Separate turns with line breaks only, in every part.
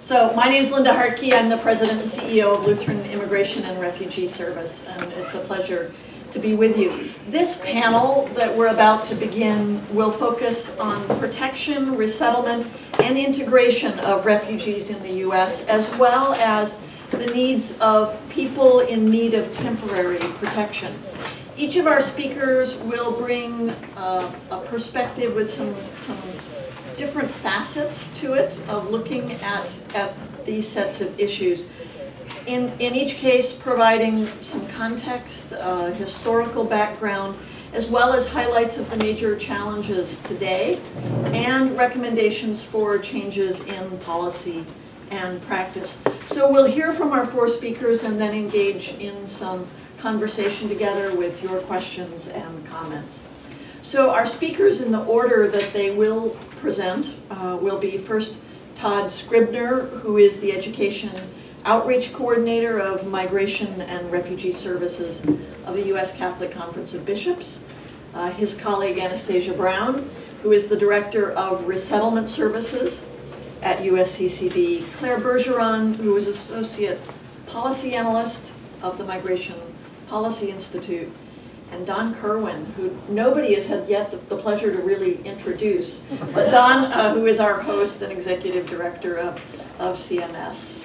So my name is Linda Hartke. I'm the President and CEO of Lutheran Immigration and Refugee Service, and it's a pleasure to be with you. This panel that we're about to begin will focus on protection, resettlement, and integration of refugees in the U.S., as well as the needs of people in need of temporary protection. Each of our speakers will bring a perspective with some different facets to it of looking at these sets of issues. In each case, providing some context, historical background, as well as highlights of the major challenges today and recommendations for changes in policy and practice. So we'll hear from our four speakers and then engage in some conversation together with your questions and comments. So our speakers, in the order that they will present, will be first Todd Scribner, who is the Education Outreach Coordinator of Migration and Refugee Services of the U.S. Catholic Conference of Bishops. His colleague Anastasia Brown, who is the Director of Resettlement Services at USCCB. Claire Bergeron, who is Associate Policy Analyst of the Migration Policy Institute. And Don Kerwin, who nobody has had yet the pleasure to really introduce, but Don, who is our host and Executive Director of CMS.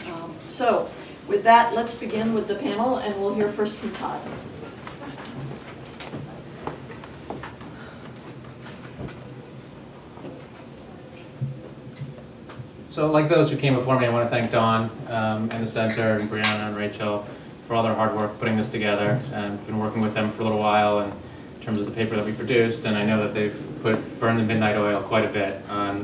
So with that, let's begin with the panel, and we'll hear first from Todd.
So like those who came before me, I want to thank Don and the Center, and Brianna and Rachel for all their hard work putting this together. And I've been working with them for a little while in terms of the paper that we produced, and I know that they've burned the midnight oil quite a bit on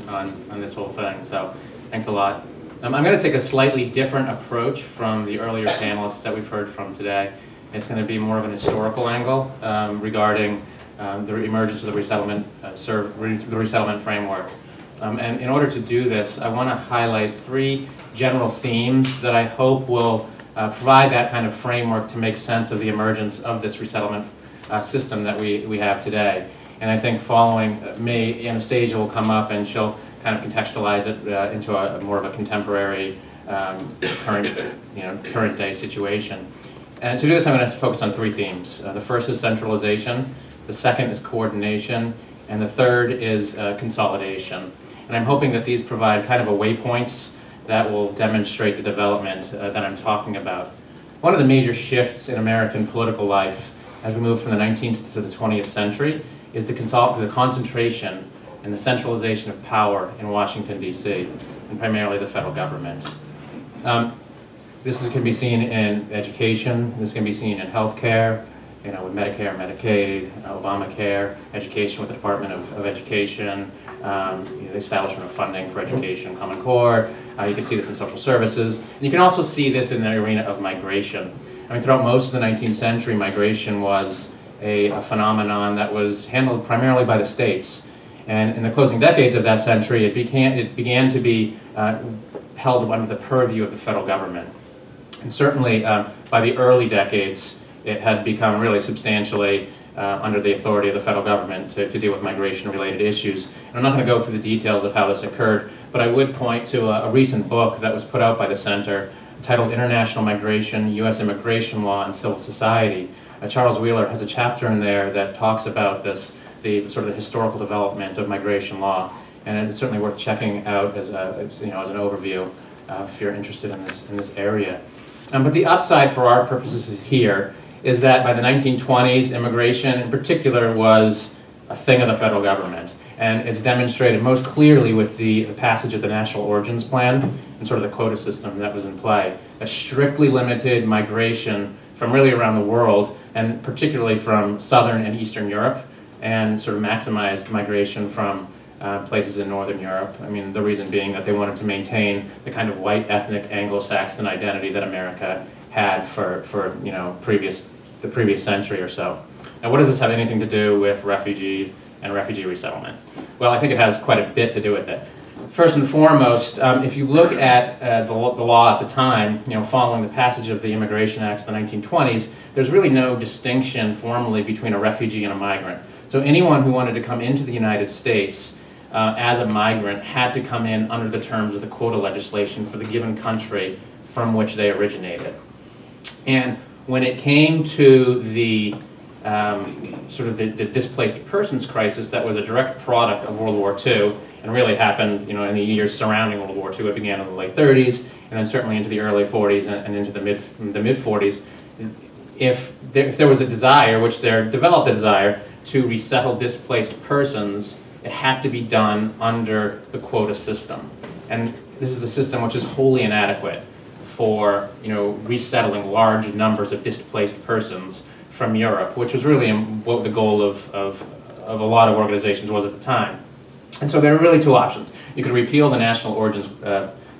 this whole thing, so thanks a lot. I'm going to take a slightly different approach from the earlier panelists that we've heard from today. It's going to be more of an historical angle regarding the emergence of the resettlement framework. And in order to do this, I want to highlight three general themes that I hope will provide that kind of framework to make sense of the emergence of this resettlement system that we have today. And I think following me, Anastasia will come up and she'll kind of contextualize it into more of a contemporary, current day situation. And to do this, I'm going to focus on three themes. The first is centralization, the second is coordination, and the third is consolidation. And I'm hoping that these provide kind of a waypoints that will demonstrate the development that I'm talking about. One of the major shifts in American political life as we move from the 19th to the 20th century is the concentration and the centralization of power in Washington, D.C., and primarily the federal government. This can be seen in education, this can be seen in healthcare, with Medicare, Medicaid, Obamacare, education with the Department of Education, the establishment of funding for education, Common Core. You can see this in social services. And you can also see this in the arena of migration. I mean, throughout most of the 19th century, migration was a phenomenon that was handled primarily by the states. And in the closing decades of that century, it began to be held under the purview of the federal government. And certainly by the early decades, it had become really substantially under the authority of the federal government to deal with migration-related issues. And I'm not going to go through the details of how this occurred, but I would point to a recent book that was put out by the Center titled International Migration, U.S. Immigration Law and Civil Society. Charles Wheeler has a chapter in there that talks about the sort of the historical development of migration law, and it's certainly worth checking out as an overview if you're interested in this area. But the upside for our purposes here is that by the 1920s, immigration in particular was a thing of the federal government. And it's demonstrated most clearly with the passage of the National Origins Plan and sort of the quota system that was in play, that strictly limited migration from really around the world, and particularly from Southern and Eastern Europe, and sort of maximized migration from places in Northern Europe. I mean, the reason being that they wanted to maintain the kind of white ethnic Anglo-Saxon identity that America had for the previous century or so. Now, what does this have anything to do with refugee and refugee resettlement? Well, I think it has quite a bit to do with it. First and foremost, if you look at the law at the time, following the passage of the Immigration Act of the 1920s, there's really no distinction formally between a refugee and a migrant. So anyone who wanted to come into the United States as a migrant had to come in under the terms of the quota legislation for the given country from which they originated. And when it came to the sort of the displaced persons crisis that was a direct product of World War II and really happened, in the years surrounding World War II. It began in the late 30s and then certainly into the early 40s and into the mid 40s. If there was a desire, which there developed a desire, to resettle displaced persons, it had to be done under the quota system. And this is a system which is wholly inadequate for resettling large numbers of displaced persons from Europe, which was really what the goal of a lot of organizations was at the time. And so there were really two options. You could repeal the national origins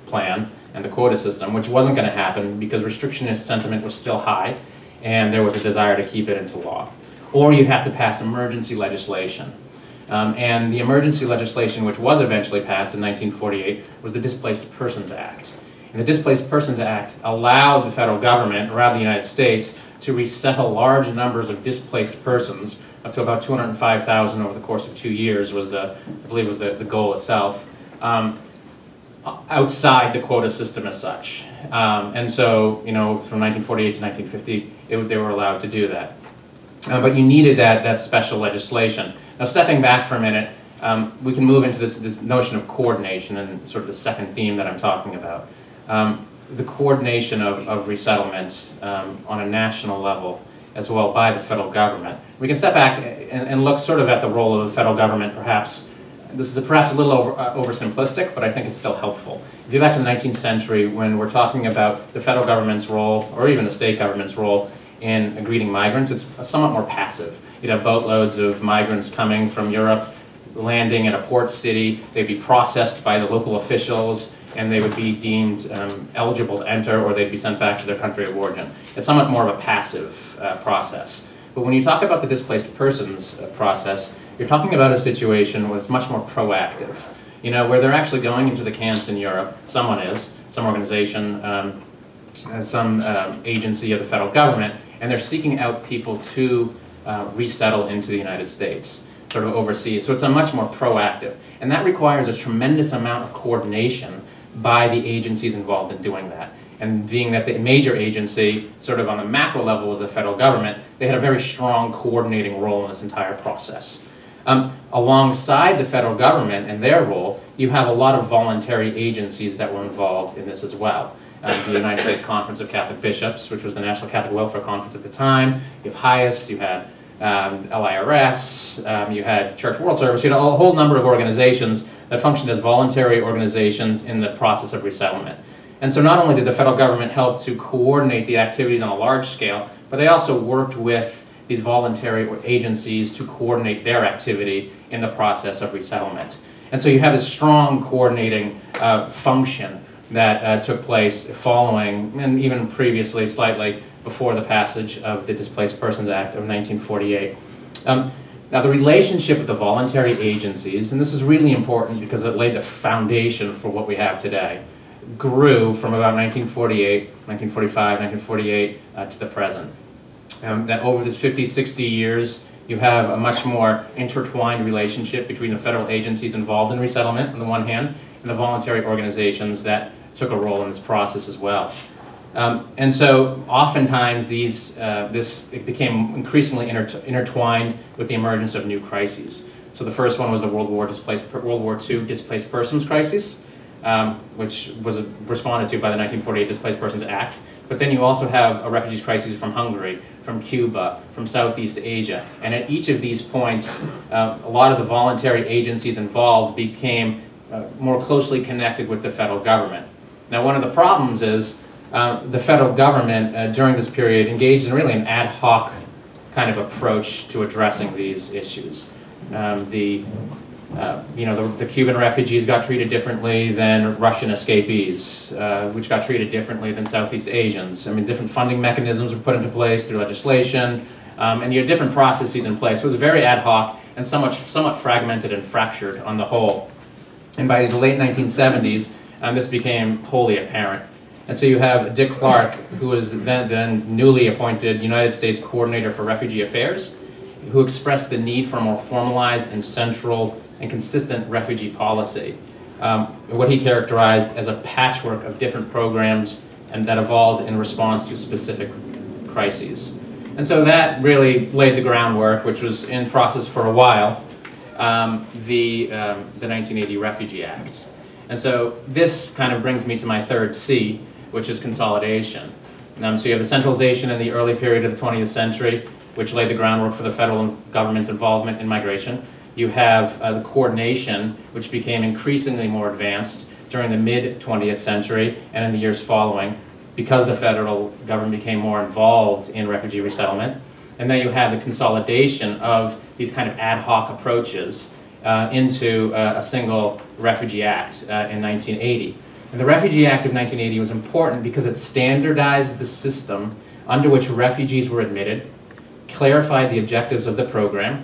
plan and the quota system, which wasn't going to happen because restrictionist sentiment was still high and there was a desire to keep it into law. Or you'd have to pass emergency legislation. And the emergency legislation, which was eventually passed in 1948, was the Displaced Persons Act. And the Displaced Persons Act allowed the federal government around the United States to resettle large numbers of displaced persons, up to about 205,000 over the course of 2 years was I believe was the goal itself, outside the quota system as such. And so, from 1948 to 1950, they were allowed to do that. But you needed that special legislation. Now, stepping back for a minute, we can move into this notion of coordination and sort of the second theme that I'm talking about. The coordination of resettlement on a national level as well by the federal government. We can step back and look sort of at the role of the federal government perhaps. This is perhaps a little oversimplistic, but I think it's still helpful. If you go back to the 19th century, when we're talking about the federal government's role, or even the state government's role in greeting migrants, it's somewhat more passive. You'd have boatloads of migrants coming from Europe, landing in a port city. They'd be processed by the local officials, and they would be deemed eligible to enter, or they'd be sent back to their country of origin. It's somewhat more of a passive process. But when you talk about the displaced persons process, you're talking about a situation where it's much more proactive. Where they're actually going into the camps in Europe, some organization, some agency of the federal government, and they're seeking out people to resettle into the United States, sort of overseas. So it's a much more proactive. And that requires a tremendous amount of coordination by the agencies involved in doing that. And being that the major agency, sort of on the macro level, was the federal government, they had a very strong coordinating role in this entire process. Alongside the federal government and their role, you have a lot of voluntary agencies that were involved in this as well. The United States Conference of Catholic Bishops, which was the National Catholic Welfare Conference at the time. You have HIAS, you had LIRS, you had Church World Service, you had a whole number of organizations that functioned as voluntary organizations in the process of resettlement. And so not only did the federal government help to coordinate the activities on a large scale, but they also worked with these voluntary agencies to coordinate their activity in the process of resettlement. And so you have this strong coordinating function that took place following, and even previously, slightly before the passage of the Displaced Persons Act of 1948. Now the relationship with the voluntary agencies, and this is really important because it laid the foundation for what we have today, grew from about 1948, 1945, 1948 to the present. That over this 50, 60 years, you have a much more intertwined relationship between the federal agencies involved in resettlement on the one hand, and the voluntary organizations that took a role in this process as well. And so oftentimes it became increasingly intertwined with the emergence of new crises. So the first one was the World War II displaced persons crisis, which was responded to by the 1948 Displaced Persons Act. But then you also have a refugees crisis from Hungary, from Cuba, from Southeast Asia. And at each of these points, a lot of the voluntary agencies involved became more closely connected with the federal government. Now, one of the problems is the federal government during this period engaged in really an ad hoc kind of approach to addressing these issues. The Cuban refugees got treated differently than Russian escapees, which got treated differently than Southeast Asians. I mean, different funding mechanisms were put into place through legislation, and you had different processes in place. So it was very ad hoc and somewhat fragmented and fractured on the whole. And by the late 1970s, this became wholly apparent. And so you have Dick Clark, who was then newly appointed United States Coordinator for Refugee Affairs, who expressed the need for a more formalized and central and consistent refugee policy, what he characterized as a patchwork of different programs and that evolved in response to specific crises. And so that really laid the groundwork, which was in process for a while, the 1980 Refugee Act. And so this kind of brings me to my third C, which is consolidation. So you have the centralization in the early period of the 20th century, which laid the groundwork for the federal government's involvement in migration. You have the coordination, which became increasingly more advanced during the mid-20th century and in the years following, because the federal government became more involved in refugee resettlement. And then you have the consolidation of these kind of ad hoc approaches into a single Refugee Act in 1980. And the Refugee Act of 1980 was important because it standardized the system under which refugees were admitted, clarified the objectives of the program,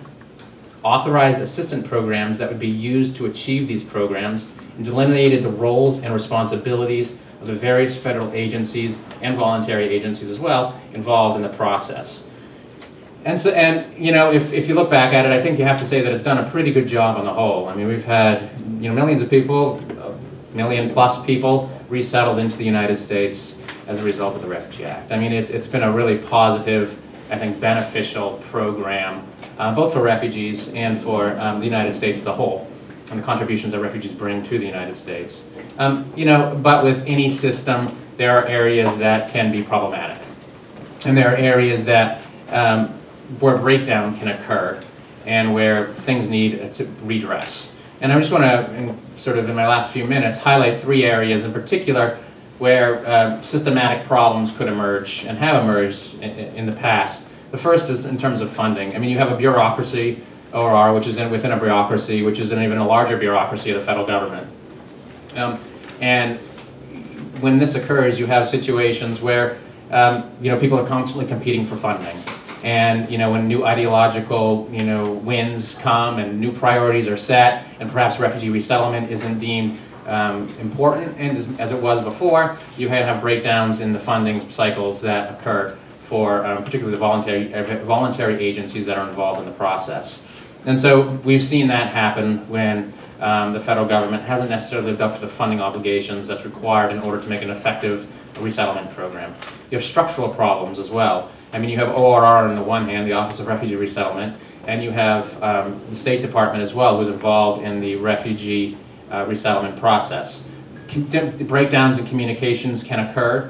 authorized assistance programs that would be used to achieve these programs, and delineated the roles and responsibilities of the various federal agencies and voluntary agencies as well involved in the process. And so, you know, if you look back at it, I think you have to say that it's done a pretty good job on the whole. I mean, we've had, you know, millions of people, million-plus people resettled into the United States as a result of the Refugee Act. I mean, it's been a really positive, I think, beneficial program, both for refugees and for the United States as a whole, and the contributions that refugees bring to the United States. You know, but with any system, there are areas that can be problematic. And there are areas that, where breakdown can occur and where things need to redress. And I just want to, sort of in my last few minutes, highlight three areas in particular where systematic problems could emerge and have emerged in the past. The first is in terms of funding. I mean, you have a bureaucracy, OR, which is within a bureaucracy, which is an even a larger bureaucracy of the federal government. And when this occurs, you have situations where you know, people are constantly competing for funding. And you know, when new ideological, you know, winds come and new priorities are set, and perhaps refugee resettlement isn't deemed important and as it was before, you have breakdowns in the funding cycles that occur for particularly the voluntary agencies that are involved in the process. And so we've seen that happen when the federal government hasn't necessarily lived up to the funding obligations that's required in order to make an effective resettlement program. You have structural problems as well. I mean, you have ORR on the one hand, the Office of Refugee Resettlement, and you have the State Department as well, who's involved in the refugee resettlement process. Breakdowns in communications can occur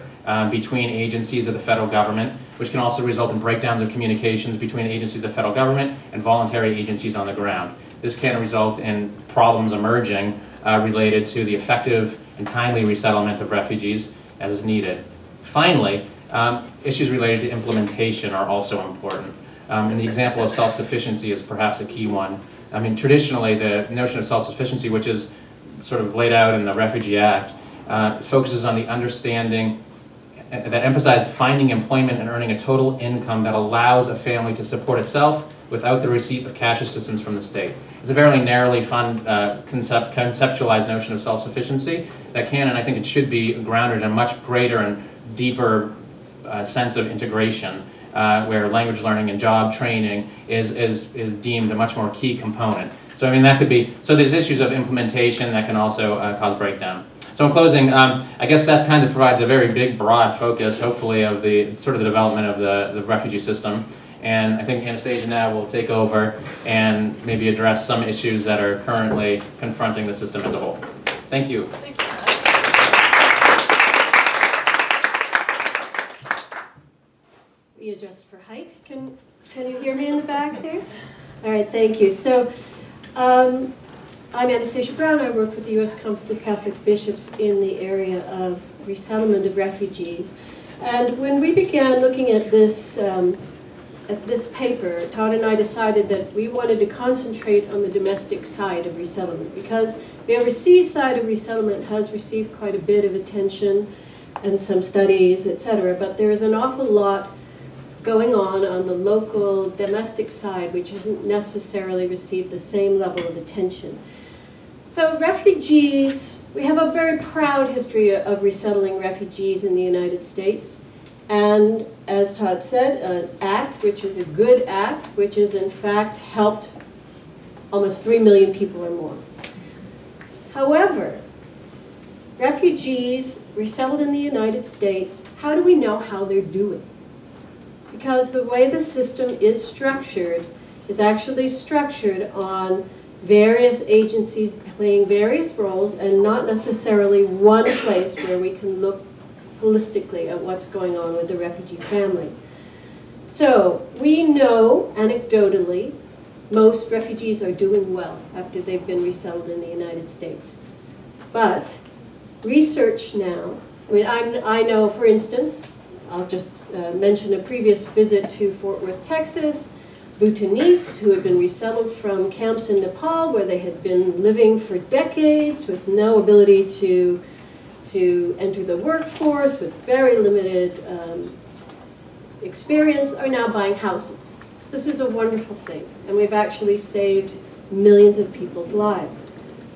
between agencies of the federal government, which can also result in breakdowns of communications between agencies of the federal government and voluntary agencies on the ground. This can result in problems emerging related to the effective and timely resettlement of refugees as is needed. Finally, issues related to implementation are also important. And the example of self-sufficiency is perhaps a key one. I mean, traditionally, the notion of self-sufficiency, which is sort of laid out in the Refugee Act, focuses on the understanding that emphasized finding employment and earning a total income that allows a family to support itself without the receipt of cash assistance from the state. It's a very narrowly conceptualized notion of self-sufficiency that can, and I think it should be, grounded in a much greater and deeper sense of integration, where language learning and job training is deemed a much more key component. So I mean, that could be, so there's issues of implementation that can also cause breakdown. So in closing, I guess that kind of provides a very big, broad focus, hopefully, of the sort of the development of the refugee system. And I think Anastasia now will take over and maybe address some issues that are currently confronting the system as a whole. Thank you.
Thank you.
We adjust for height. Can you hear me in the back there? All right, thank you. So I'm Anastasia Brown. I work with the U.S. Conference of Catholic Bishops in the area of resettlement of refugees. And when we began looking at this paper, Todd and I decided that we wanted to concentrate on the domestic side of resettlement, because the overseas side of resettlement has received quite a bit of attention and some studies, etc. But there is an awful lot going on the local domestic side, which hasn't necessarily received the same level of attention. So refugees, we have a very proud history of resettling refugees in the United States. And as Todd said, an act, which is a good act, which has in fact helped almost 3 million people or more. However, refugees resettled in the United States, how do we know how they're doing? Because the way the system is structured is actually structured on various agencies playing various roles and not necessarily one place where we can look holistically at what's going on with the refugee family. So we know anecdotally most refugees are doing well after they've been resettled in the United States. But research now, I know, for instance, I'll just mention a previous visit to Fort Worth, Texas, Bhutanese who had been resettled from camps in Nepal where they had been living for decades with no ability to enter the workforce, with very limited experience, are now buying houses. This is a wonderful thing, and we've actually saved millions of people's lives.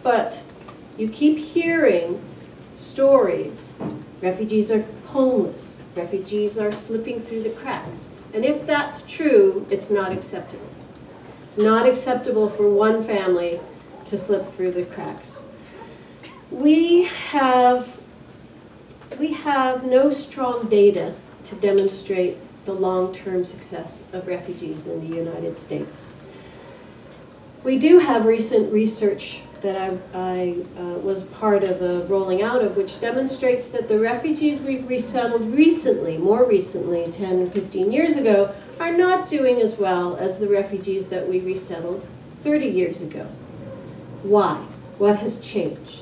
But you keep hearing stories. Refugees are homeless. Refugees are slipping through the cracks. And if that's true, it's not acceptable. It's not acceptable for one family to slip through the cracks. We have no strong data to demonstrate the long-term success of refugees in the United States. We do have recent research that I was part of rolling out of, which demonstrates that the refugees we've resettled recently, more recently, 10 and 15 years ago, are not doing as well as the refugees that we resettled 30 years ago. Why? What has changed?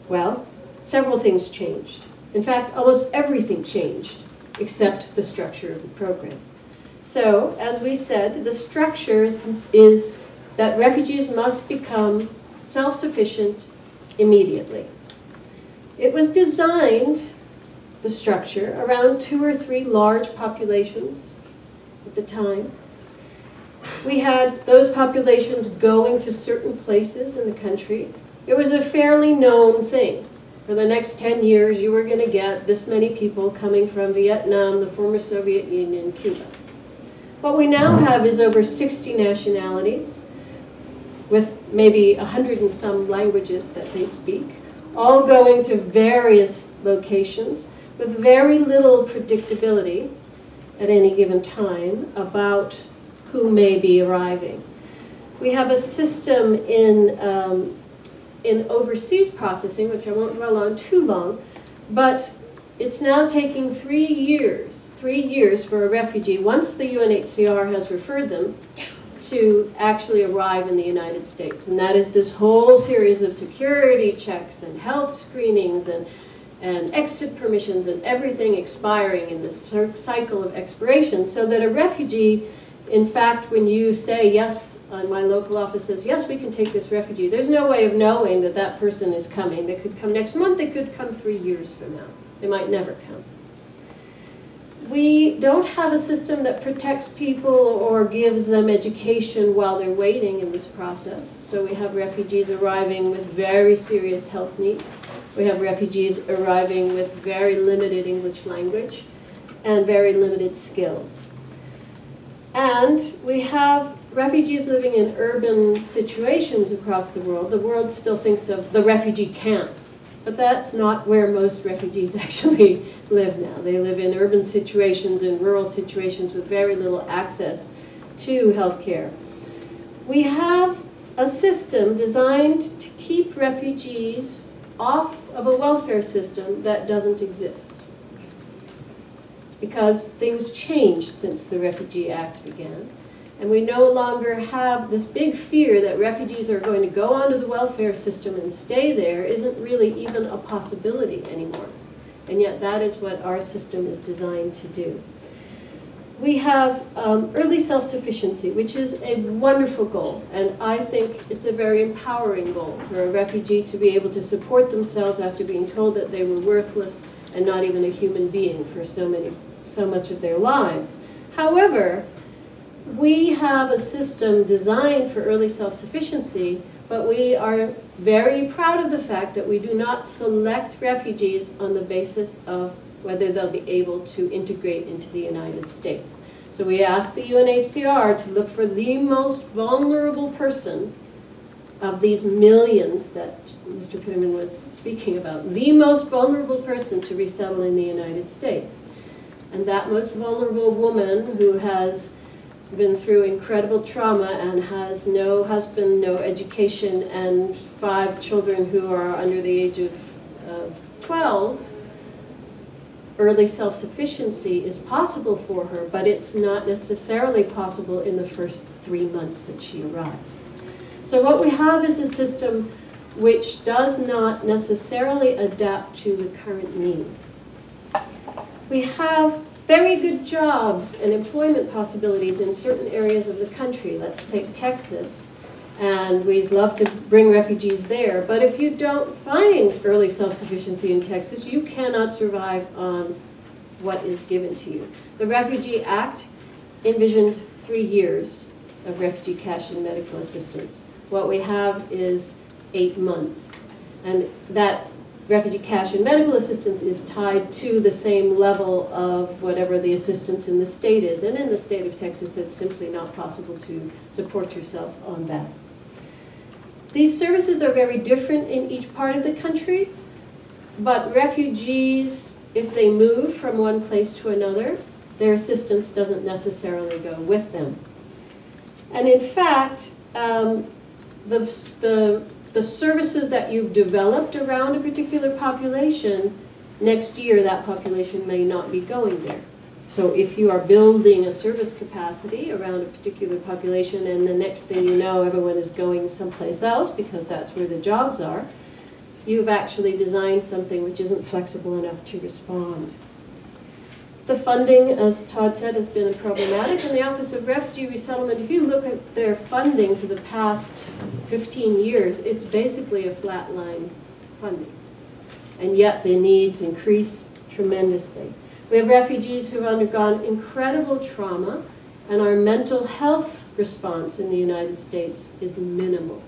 Well, several things changed. In fact, almost everything changed except the structure of the program. So, as we said, the structure is that refugees must become self-sufficient immediately. It was designed, the structure, around 2 or 3 large populations at the time. We had those populations going to certain places in the country. It was a fairly known thing. For the next 10 years, you were going to get this many people coming from Vietnam, the former Soviet Union, Cuba. What we now have is over 60 nationalities, with maybe 100 and some languages that they speak, all going to various locations with very little predictability at any given time about who may be arriving. We have a system in overseas processing, which I won't dwell on too long, but it's now taking 3 years for a refugee, once the UNHCR has referred them, to actually arrive in the United States. And that is this whole series of security checks and health screenings and exit permissions and everything expiring in this cycle of expiration, so that a refugee, in fact, when you say, yes, my local office says, yes, we can take this refugee, there's no way of knowing that that person is coming. They could come next month, they could come 3 years from now. They might never come. We don't have a system that protects people or gives them education while they're waiting in this process. So we have refugees arriving with very serious health needs. We have refugees arriving with very limited English language and very limited skills. And we have refugees living in urban situations across the world. The world still thinks of the refugee camp, but that's not where most refugees actually live now. They live in urban situations, in rural situations with very little access to health care. We have a system designed to keep refugees off of a welfare system that doesn't exist, because things changed since the Refugee Act began. And we no longer have this big fear that refugees are going to go onto the welfare system and stay there isn't really even a possibility anymore. And yet that is what our system is designed to do. We have early self-sufficiency, which is a wonderful goal. And I think it's a very empowering goal for a refugee to be able to support themselves after being told that they were worthless and not even a human being for so much of their lives. However, we have a system designed for early self-sufficiency, but we are very proud of the fact that we do not select refugees on the basis of whether they'll be able to integrate into the United States. So we asked the UNHCR to look for the most vulnerable person of these millions that Mr. Kerwin was speaking about, the most vulnerable person to resettle in the United States. And that most vulnerable woman who has been through incredible trauma and has no husband, no education, and 5 children who are under the age of 12, early self-sufficiency is possible for her, but it's not necessarily possible in the first 3 months that she arrives. So what we have is a system which does not necessarily adapt to the current need. We have very good jobs and employment possibilities in certain areas of the country. Let's take Texas, and we'd love to bring refugees there, but if you don't find early self-sufficiency in Texas, you cannot survive on what is given to you. The Refugee Act envisioned 3 years of refugee cash and medical assistance. What we have is 8 months, and that refugee cash and medical assistance is tied to the same level of whatever the assistance in the state is. And in the state of Texas, it's simply not possible to support yourself on that. These services are very different in each part of the country, but refugees, if they move from one place to another, their assistance doesn't necessarily go with them. And in fact, the services that you've developed around a particular population, next year that population may not be going there. So if you are building a service capacity around a particular population and the next thing you know everyone is going someplace else because that's where the jobs are, you've actually designed something which isn't flexible enough to respond. The funding, as Todd said, has been problematic. In the Office of Refugee Resettlement, if you look at their funding for the past 15 years, it's basically a flatline funding. And yet the needs increase tremendously. We have refugees who have undergone incredible trauma, and our mental health response in the United States is minimal.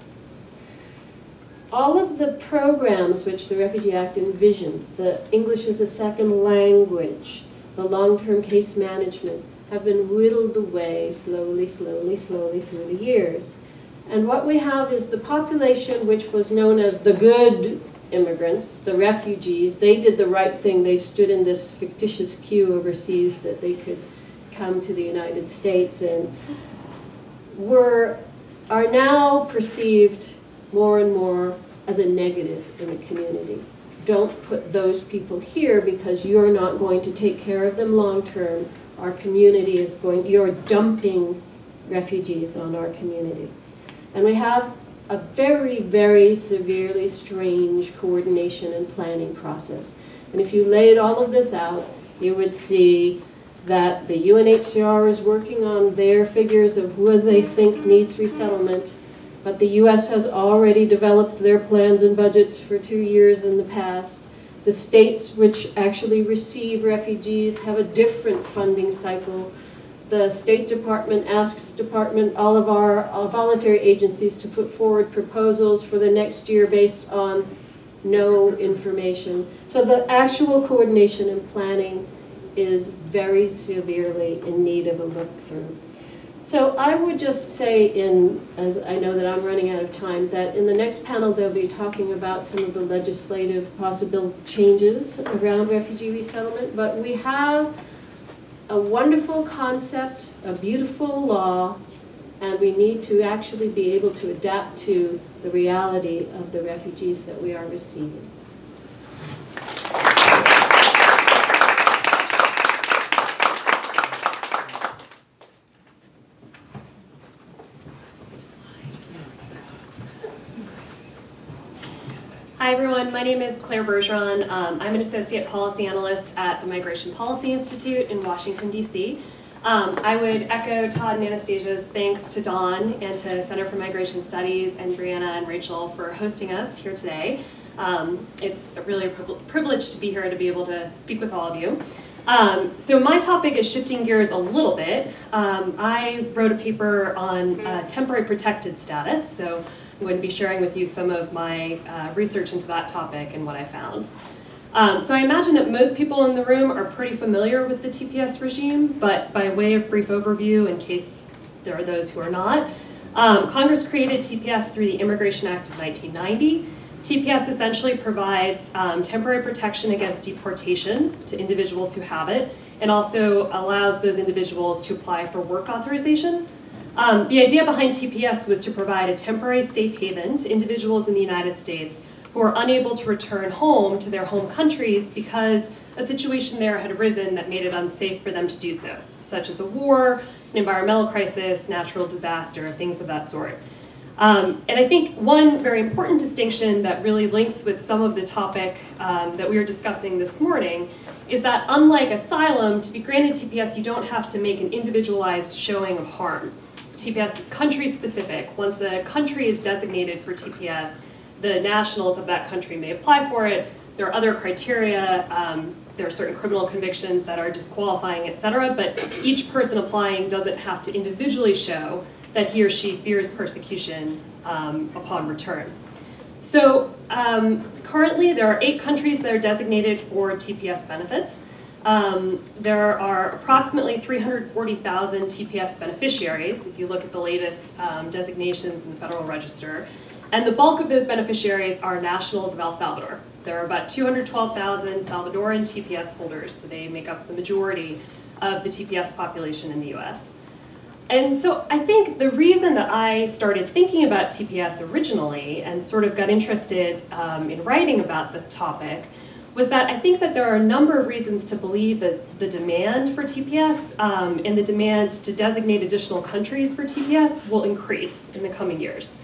All of the programs which the Refugee Act envisioned, the English as a second language, the long-term case management, have been whittled away slowly through the years. And what we have is the population which was known as the good immigrants, the refugees. They did the right thing. They stood in this fictitious queue overseas that they could come to the United States and are now perceived more and more as a negative in the community. Don't put those people here because you're not going to take care of them long term. Our community is you're dumping refugees on our community. And we have a very, very severely strange coordination and planning process. And if you laid all of this out, you would see that the UNHCR is working on their figures of who they think needs resettlement, but the US has already developed their plans and budgets for 2 years in the past. The states which actually receive refugees have a different funding cycle. The State Department asks all of our voluntary agencies to put forward proposals for the next year based on no information. So the actual coordination and planning is very severely in need of a look through. So I would just say, as I know that I'm running out of time, that in the next panel they'll be talking about some of the legislative possible changes around refugee resettlement, but we have a wonderful concept, a beautiful law, and we need to actually be able to adapt to the reality of the refugees that we are receiving.
Hi everyone, my name is Claire Bergeron. I'm an associate policy analyst at the Migration Policy Institute in Washington, D.C. I would echo Todd and Anastasia's thanks to Dawn and to Center for Migration Studies and Brianna and Rachel for hosting us here today. It's really a privilege to be here to be able to speak with all of you. So my topic is shifting gears a little bit. I wrote a paper on temporary protected status, so I'm going to be sharing with you some of my research into that topic and what I found. So I imagine that most people in the room are pretty familiar with the TPS regime, but by way of brief overview, in case there are those who are not, Congress created TPS through the Immigration Act of 1990. TPS essentially provides temporary protection against deportation to individuals who have it, and also allows those individuals to apply for work authorization. The idea behind TPS was to provide a temporary safe haven to individuals in the United States who are unable to return home to their home countries because a situation there had arisen that made it unsafe for them to do so, such as a war, an environmental crisis, natural disaster, things of that sort. And I think one very important distinction that really links with some of the topic that we were discussing this morning is that unlike asylum, to be granted TPS, you don't have to make an individualized showing of harm. TPS is country specific. Once a country is designated for TPS, the nationals of that country may apply for it. There are other criteria. There are certain criminal convictions that are disqualifying, et cetera, but each person applying doesn't have to individually show that he or she fears persecution upon return. So currently there are 8 countries that are designated for TPS benefits. There are approximately 340,000 TPS beneficiaries, if you look at the latest designations in the Federal Register. And the bulk of those beneficiaries are nationals of El Salvador. There are about 212,000 Salvadoran TPS holders, so they make up the majority of the TPS population in the US. And so I think the reason that I started thinking about TPS originally and sort of got interested in writing about the topic was that I think that there are a number of reasons to believe that the demand for TPS and the demand to designate additional countries for TPS will increase in the coming years.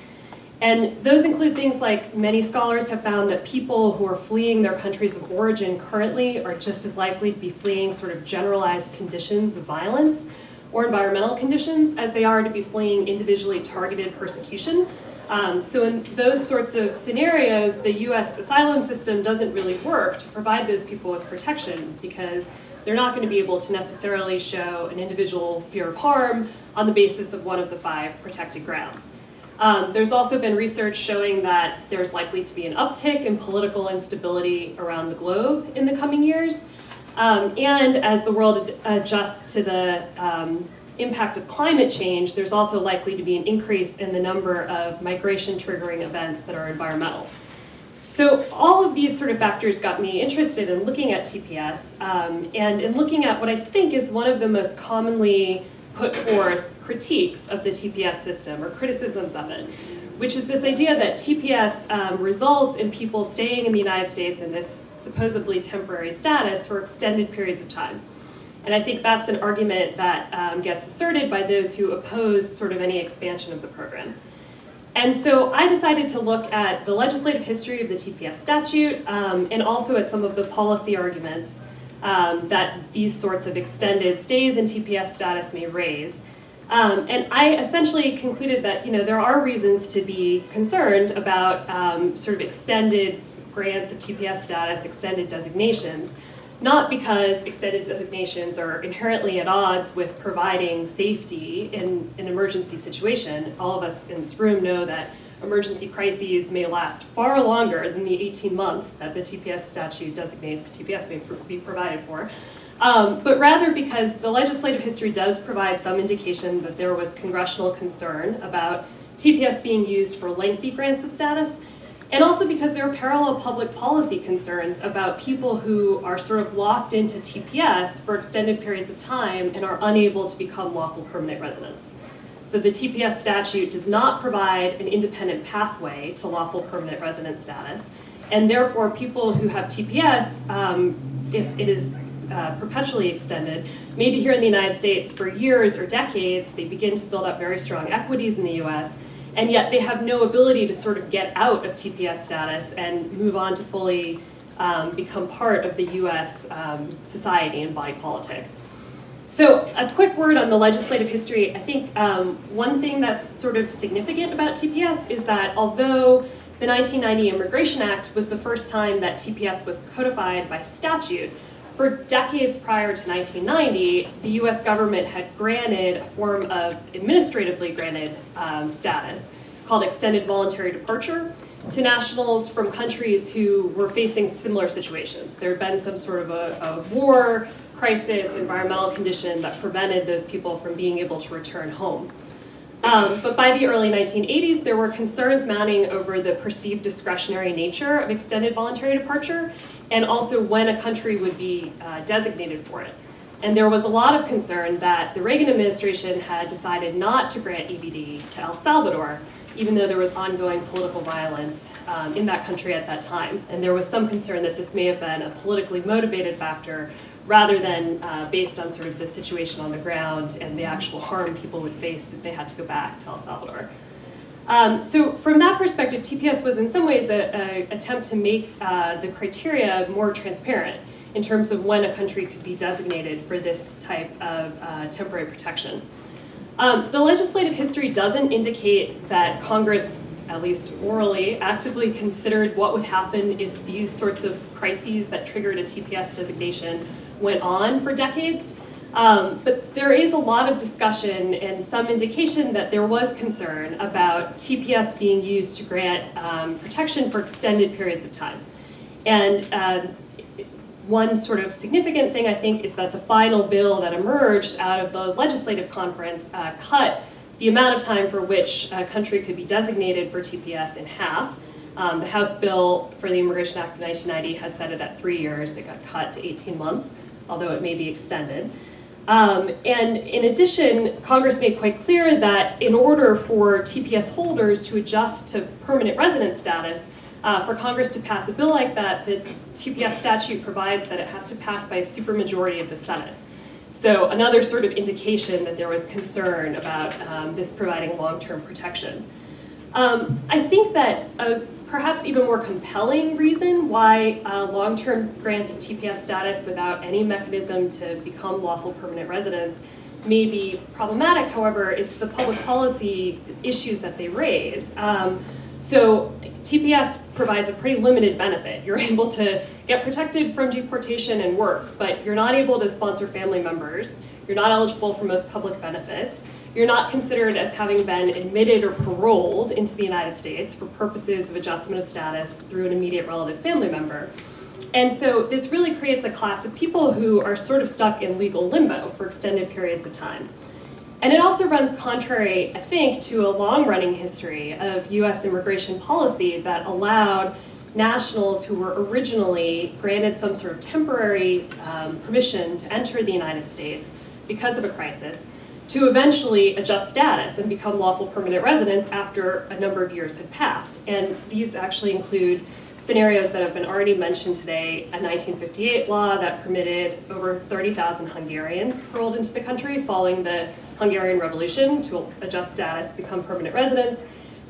And those include things like many scholars have found that people who are fleeing their countries of origin currently are just as likely to be fleeing sort of generalized conditions of violence or environmental conditions as they are to be fleeing individually targeted persecution. So in those sorts of scenarios, the US asylum system doesn't really work to provide those people with protection because they're not going to be able to necessarily show an individual fear of harm on the basis of one of the 5 protected grounds. There's also been research showing that there's likely to be an uptick in political instability around the globe in the coming years. And as the world adjusts to the impact of climate change, there's also likely to be an increase in the number of migration triggering events that are environmental. So all of these sort of factors got me interested in looking at TPS and in looking at what I think is one of the most commonly put forth critiques of the TPS system or criticisms of it, which is this idea that TPS results in people staying in the United States in this supposedly temporary status for extended periods of time. And I think that's an argument that gets asserted by those who oppose sort of any expansion of the program. And so I decided to look at the legislative history of the TPS statute and also at some of the policy arguments that these sorts of extended stays in TPS status may raise. And I essentially concluded that there are reasons to be concerned about sort of extended grants of TPS status, extended designations, not because extended designations are inherently at odds with providing safety in an emergency situation. All of us in this room know that emergency crises may last far longer than the 18 months that the TPS statute designates TPS may be provided for. But rather because the legislative history does provide some indication that there was congressional concern about TPS being used for lengthy grants of status, and also because there are parallel public policy concerns about people who are sort of locked into TPS for extended periods of time and are unable to become lawful permanent residents. So the TPS statute does not provide an independent pathway to lawful permanent resident status, and therefore people who have TPS, if it is perpetually extended, maybe here in the United States for years or decades, they begin to build up very strong equities in the US, and yet they have no ability to sort of get out of TPS status and move on to fully become part of the US society and body politic. So a quick word on the legislative history. I think one thing that's sort of significant about TPS is that although the 1990 Immigration Act was the first time that TPS was codified by statute, for decades prior to 1990, the US government had granted a form of administratively granted status called extended voluntary departure. to nationals from countries who were facing similar situations. There had been some sort of a war, crisis, environmental condition that prevented those people from being able to return home. But by the early 1980s, there were concerns mounting over the perceived discretionary nature of extended voluntary departure, and also when a country would be designated for it. And there was a lot of concern that the Reagan administration had decided not to grant EBD to El Salvador, even though there was ongoing political violence in that country at that time. And there was some concern that this may have been a politically motivated factor rather than based on sort of the situation on the ground and the actual harm people would face if they had to go back to El Salvador. So from that perspective, TPS was in some ways an attempt to make the criteria more transparent in terms of when a country could be designated for this type of temporary protection. The legislative history doesn't indicate that Congress, at least orally, actively considered what would happen if these sorts of crises that triggered a TPS designation went on for decades. But there is a lot of discussion and some indication that there was concern about TPS being used to grant protection for extended periods of time. And one sort of significant thing, I think, is that the final bill that emerged out of the legislative conference cut the amount of time for which a country could be designated for TPS in half. The House bill for the Immigration Act of 1990 has set it at 3 years. It got cut to 18 months, although it may be extended. And in addition, Congress made quite clear that in order for TPS holders to adjust to permanent resident status, for Congress to pass a bill like that, the TPS statute provides that it has to pass by a supermajority of the Senate. So another sort of indication that there was concern about this providing long-term protection. I think that a perhaps even more compelling reason why long-term grants of TPS status without any mechanism to become lawful permanent residents may be problematic, however, is the public policy issues that they raise. So TPS provides a pretty limited benefit. You're able to get protected from deportation and work, but you're not able to sponsor family members. You're not eligible for most public benefits. You're not considered as having been admitted or paroled into the United States for purposes of adjustment of status through an immediate relative family member. And so this really creates a class of people who are sort of stuck in legal limbo for extended periods of time. And it also runs contrary, I think, to a long-running history of US immigration policy that allowed nationals who were originally granted some sort of temporary permission to enter the United States because of a crisis to eventually adjust status and become lawful permanent residents after a number of years had passed. And these actually include scenarios that have been already mentioned today, a 1958 law that permitted over 30,000 Hungarians paroled into the country following the Hungarian Revolution to adjust status, become permanent residents.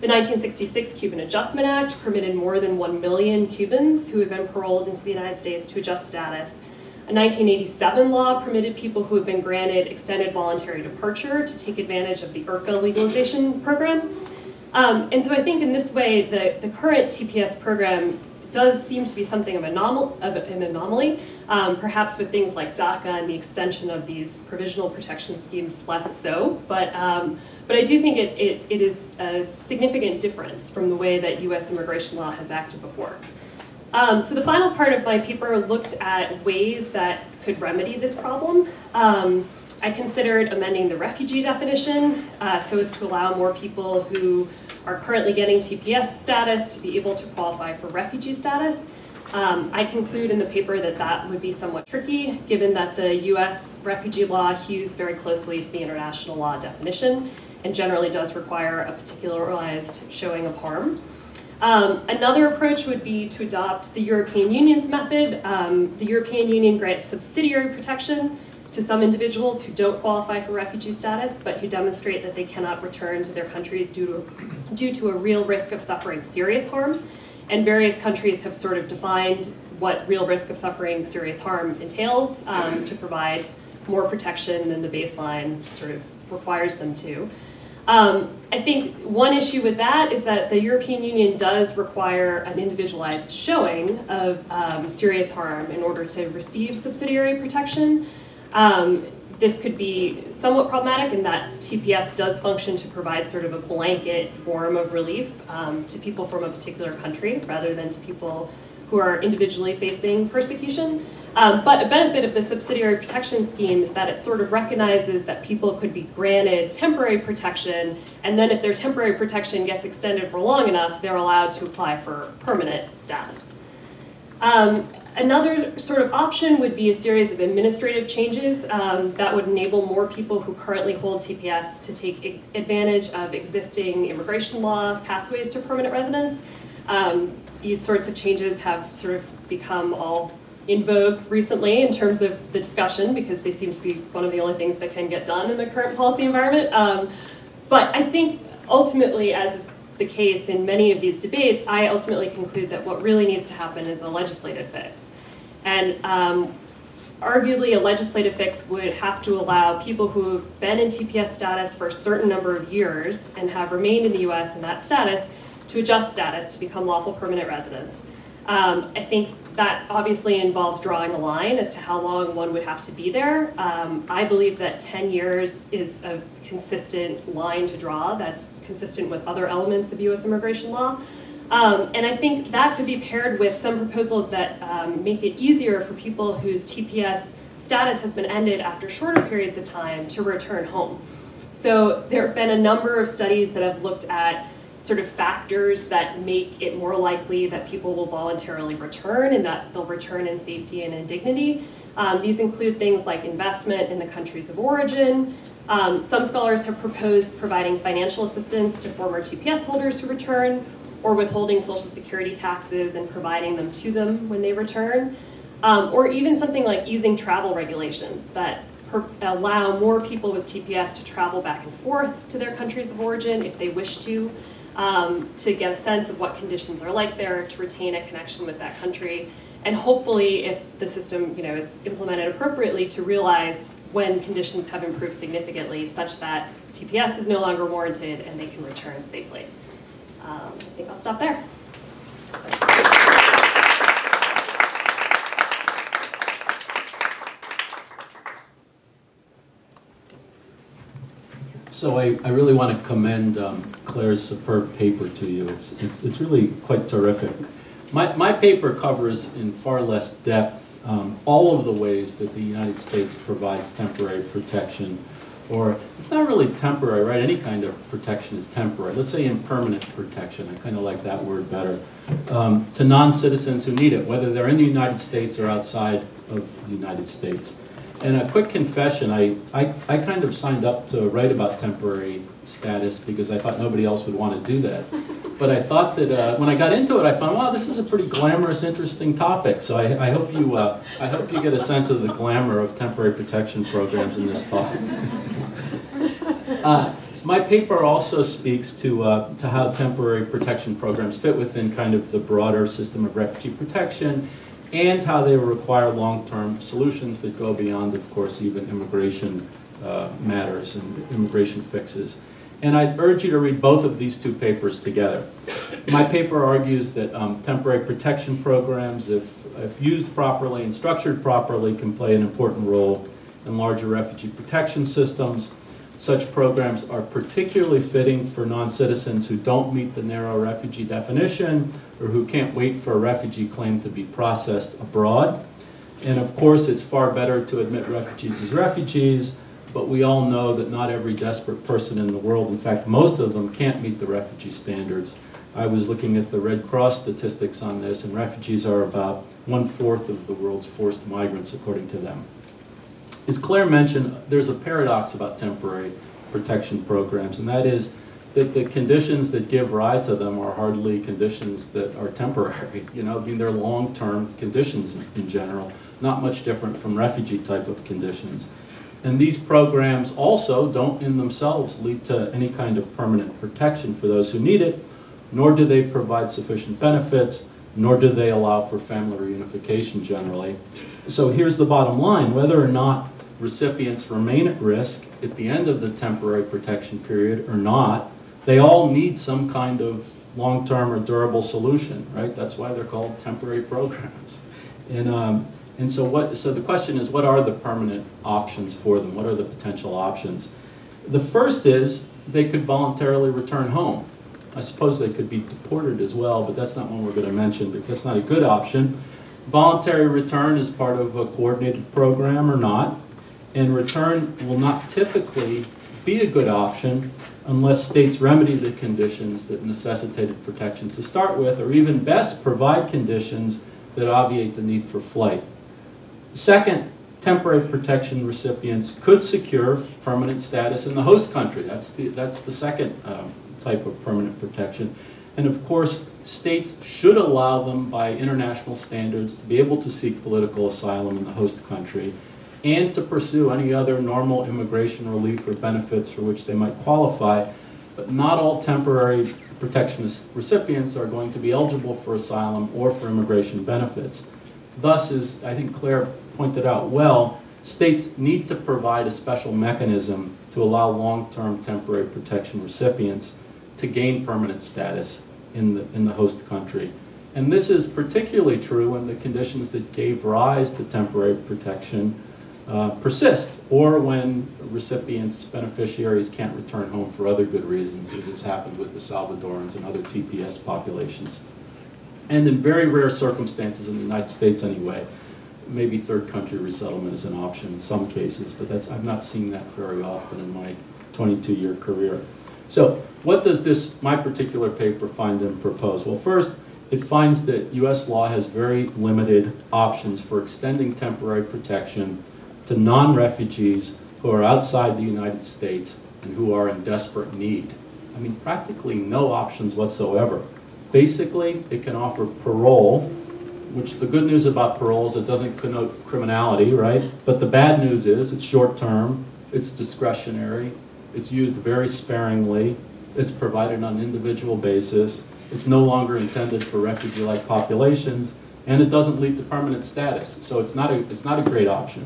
The 1966 Cuban Adjustment Act permitted more than 1 million Cubans who had been paroled into the United States to adjust status. A 1987 law permitted people who had been granted extended voluntary departure to take advantage of the IRCA legalization program. And so I think in this way, the current TPS program does seem to be something of an anomaly, perhaps with things like DACA and the extension of these provisional protection schemes less so, but I do think it is a significant difference from the way that US immigration law has acted before. So the final part of my paper looked at ways that could remedy this problem. I considered amending the refugee definition so as to allow more people who are currently getting TPS status to be able to qualify for refugee status. I conclude in the paper that that would be somewhat tricky, given that the US refugee law hews very closely to the international law definition and generally does require a particularized showing of harm. Another approach would be to adopt the European Union's method. The European Union grants subsidiary protection to some individuals who don't qualify for refugee status, but who demonstrate that they cannot return to their countries due to a real risk of suffering serious harm. And various countries have sort of defined what real risk of suffering serious harm entails to provide more protection than the baseline sort of requires them to. I think one issue with that is that the European Union does require an individualized showing of serious harm in order to receive subsidiary protection. This could be somewhat problematic in that TPS does function to provide sort of a blanket form of relief to people from a particular country rather than to people who are individually facing persecution. But a benefit of the subsidiary protection scheme is that it sort of recognizes that people could be granted temporary protection, and then if their temporary protection gets extended for long enough, they're allowed to apply for permanent status. Another sort of option would be a series of administrative changes that would enable more people who currently hold TPS to take advantage of existing immigration law pathways to permanent residence. These sorts of changes have sort of become all in vogue recently in terms of the discussion because they seem to be one of the only things that can get done in the current policy environment. But I think ultimately, as is the case in many of these debates, I ultimately conclude that what really needs to happen is a legislative fix. And arguably a legislative fix would have to allow people who have been in TPS status for a certain number of years and have remained in the US in that status to adjust status to become lawful permanent residents. I think that obviously involves drawing a line as to how long one would have to be there. I believe that 10 years is a consistent line to draw that's consistent with other elements of US immigration law. And I think that could be paired with some proposals that make it easier for people whose TPS status has been ended after shorter periods of time to return home. So there have been a number of studies that have looked at sort of factors that make it more likely that people will voluntarily return and that they'll return in safety and in dignity. These include things like investment in the countries of origin. Some scholars have proposed providing financial assistance to former TPS holders who return, or withholding Social Security taxes and providing them to them when they return, or even something like easing travel regulations that allow more people with TPS to travel back and forth to their countries of origin if they wish to get a sense of what conditions are like there, to retain a connection with that country, and hopefully, if the system is implemented appropriately, to realize when conditions have improved significantly such that TPS is no longer warranted and they can return safely. I think I'll stop there.
So I really want to commend Claire's superb paper to you. It's really quite terrific. My paper covers in far less depth all of the ways that the United States provides temporary protection, or it's not really temporary, right? Any kind of protection is temporary. Let's say impermanent protection. I kind of like that word better. To non-citizens who need it, whether they're in the United States or outside of the United States. And a quick confession, I kind of signed up to write about temporary status because I thought nobody else would want to do that. But I thought that when I got into it, I found, wow, this is a pretty glamorous, interesting topic. So I hope you get a sense of the glamour of temporary protection programs in this talk. My paper also speaks to how temporary protection programs fit within kind of the broader system of refugee protection, and how they require long-term solutions that go beyond, of course, even immigration matters and immigration fixes. And I'd urge you to read both of these two papers together. My paper argues that temporary protection programs, if used properly and structured properly, can play an important role in larger refugee protection systems. Such programs are particularly fitting for non-citizens who don't meet the narrow refugee definition or who can't wait for a refugee claim to be processed abroad. And of course, it's far better to admit refugees as refugees, but we all know that not every desperate person in the world, in fact, most of them can't meet the refugee standards. I was looking at the Red Cross statistics on this, and refugees are about 1/4 of the world's forced migrants, according to them. As Claire mentioned, there's a paradox about temporary protection programs, and that is that the conditions that give rise to them are hardly conditions that are temporary. I mean, they're long-term conditions in general, not much different from refugee type of conditions. And these programs also don't in themselves lead to any kind of permanent protection for those who need it, nor do they provide sufficient benefits, nor do they allow for family reunification generally. So here's the bottom line: whether or not recipients remain at risk at the end of the temporary protection period or not, they all need some kind of long-term or durable solution, right? That's why they're called temporary programs. And And so the question is, what are the permanent options for them? What are the potential options? The first is they could voluntarily return home. I suppose they could be deported as well, but that's not one we're going to mention because that's not a good option. Voluntary return is part of a coordinated program or not, and return will not typically be a good option unless states remedy the conditions that necessitated protection to start with, or even best, provide conditions that obviate the need for flight. Second, temporary protection recipients could secure permanent status in the host country. That's the second type of permanent protection. And of course, states should allow them by international standards to be able to seek political asylum in the host country and to pursue any other normal immigration relief or benefits for which they might qualify. But not all temporary protection recipients are going to be eligible for asylum or for immigration benefits. Thus, as I think Claire pointed out well, states need to provide a special mechanism to allow long-term temporary protection recipients to gain permanent status in the host country. And this is particularly true when the conditions that gave rise to temporary protection persist, or when recipients, beneficiaries can't return home for other good reasons, as has happened with the Salvadorans and other TPS populations. And in very rare circumstances in the United States anyway, maybe third country resettlement is an option in some cases, but I've not seen that very often in my 22-year career. So what does my particular paper find and propose? Well, first, it finds that U.S. law has very limited options for extending temporary protection to non-refugees who are outside the United States and who are in desperate need. I mean, practically no options whatsoever. Basically, it can offer parole, which the good news about parole is it doesn't connote criminality, right? But the bad news is it's short-term, it's discretionary, it's used very sparingly, it's provided on an individual basis, it's no longer intended for refugee-like populations, and it doesn't lead to permanent status. So it's not a great option.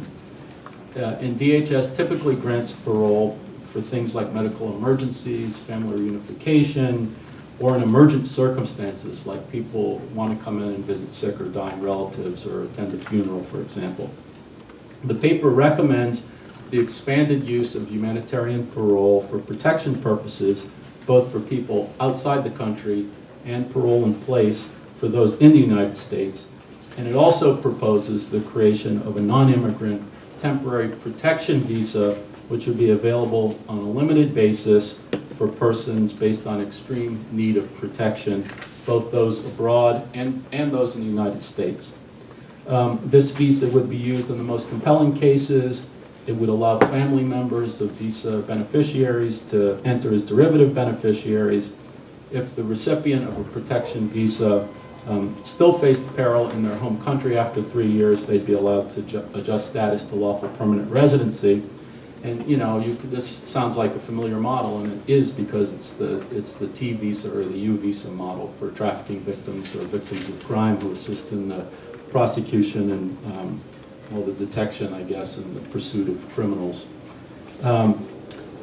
And DHS typically grants parole for things like medical emergencies, family reunification, or in emergent circumstances, like people want to come in and visit sick or dying relatives or attend a funeral, for example. The paper recommends the expanded use of humanitarian parole for protection purposes, both for people outside the country and parole in place for those in the United States. And it also proposes the creation of a non-immigrant temporary protection visa, which would be available on a limited basis for persons based on extreme need of protection, both those abroad and those in the United States. This visa would be used in the most compelling cases. It would allow family members of visa beneficiaries to enter as derivative beneficiaries. If the recipient of a protection visa still faced peril in their home country after 3 years, they'd be allowed to adjust status to lawful permanent residency. And this sounds like a familiar model, and it is because it's the T visa or the U visa model for trafficking victims or victims of crime who assist in the prosecution and the detection, I guess, and the pursuit of criminals.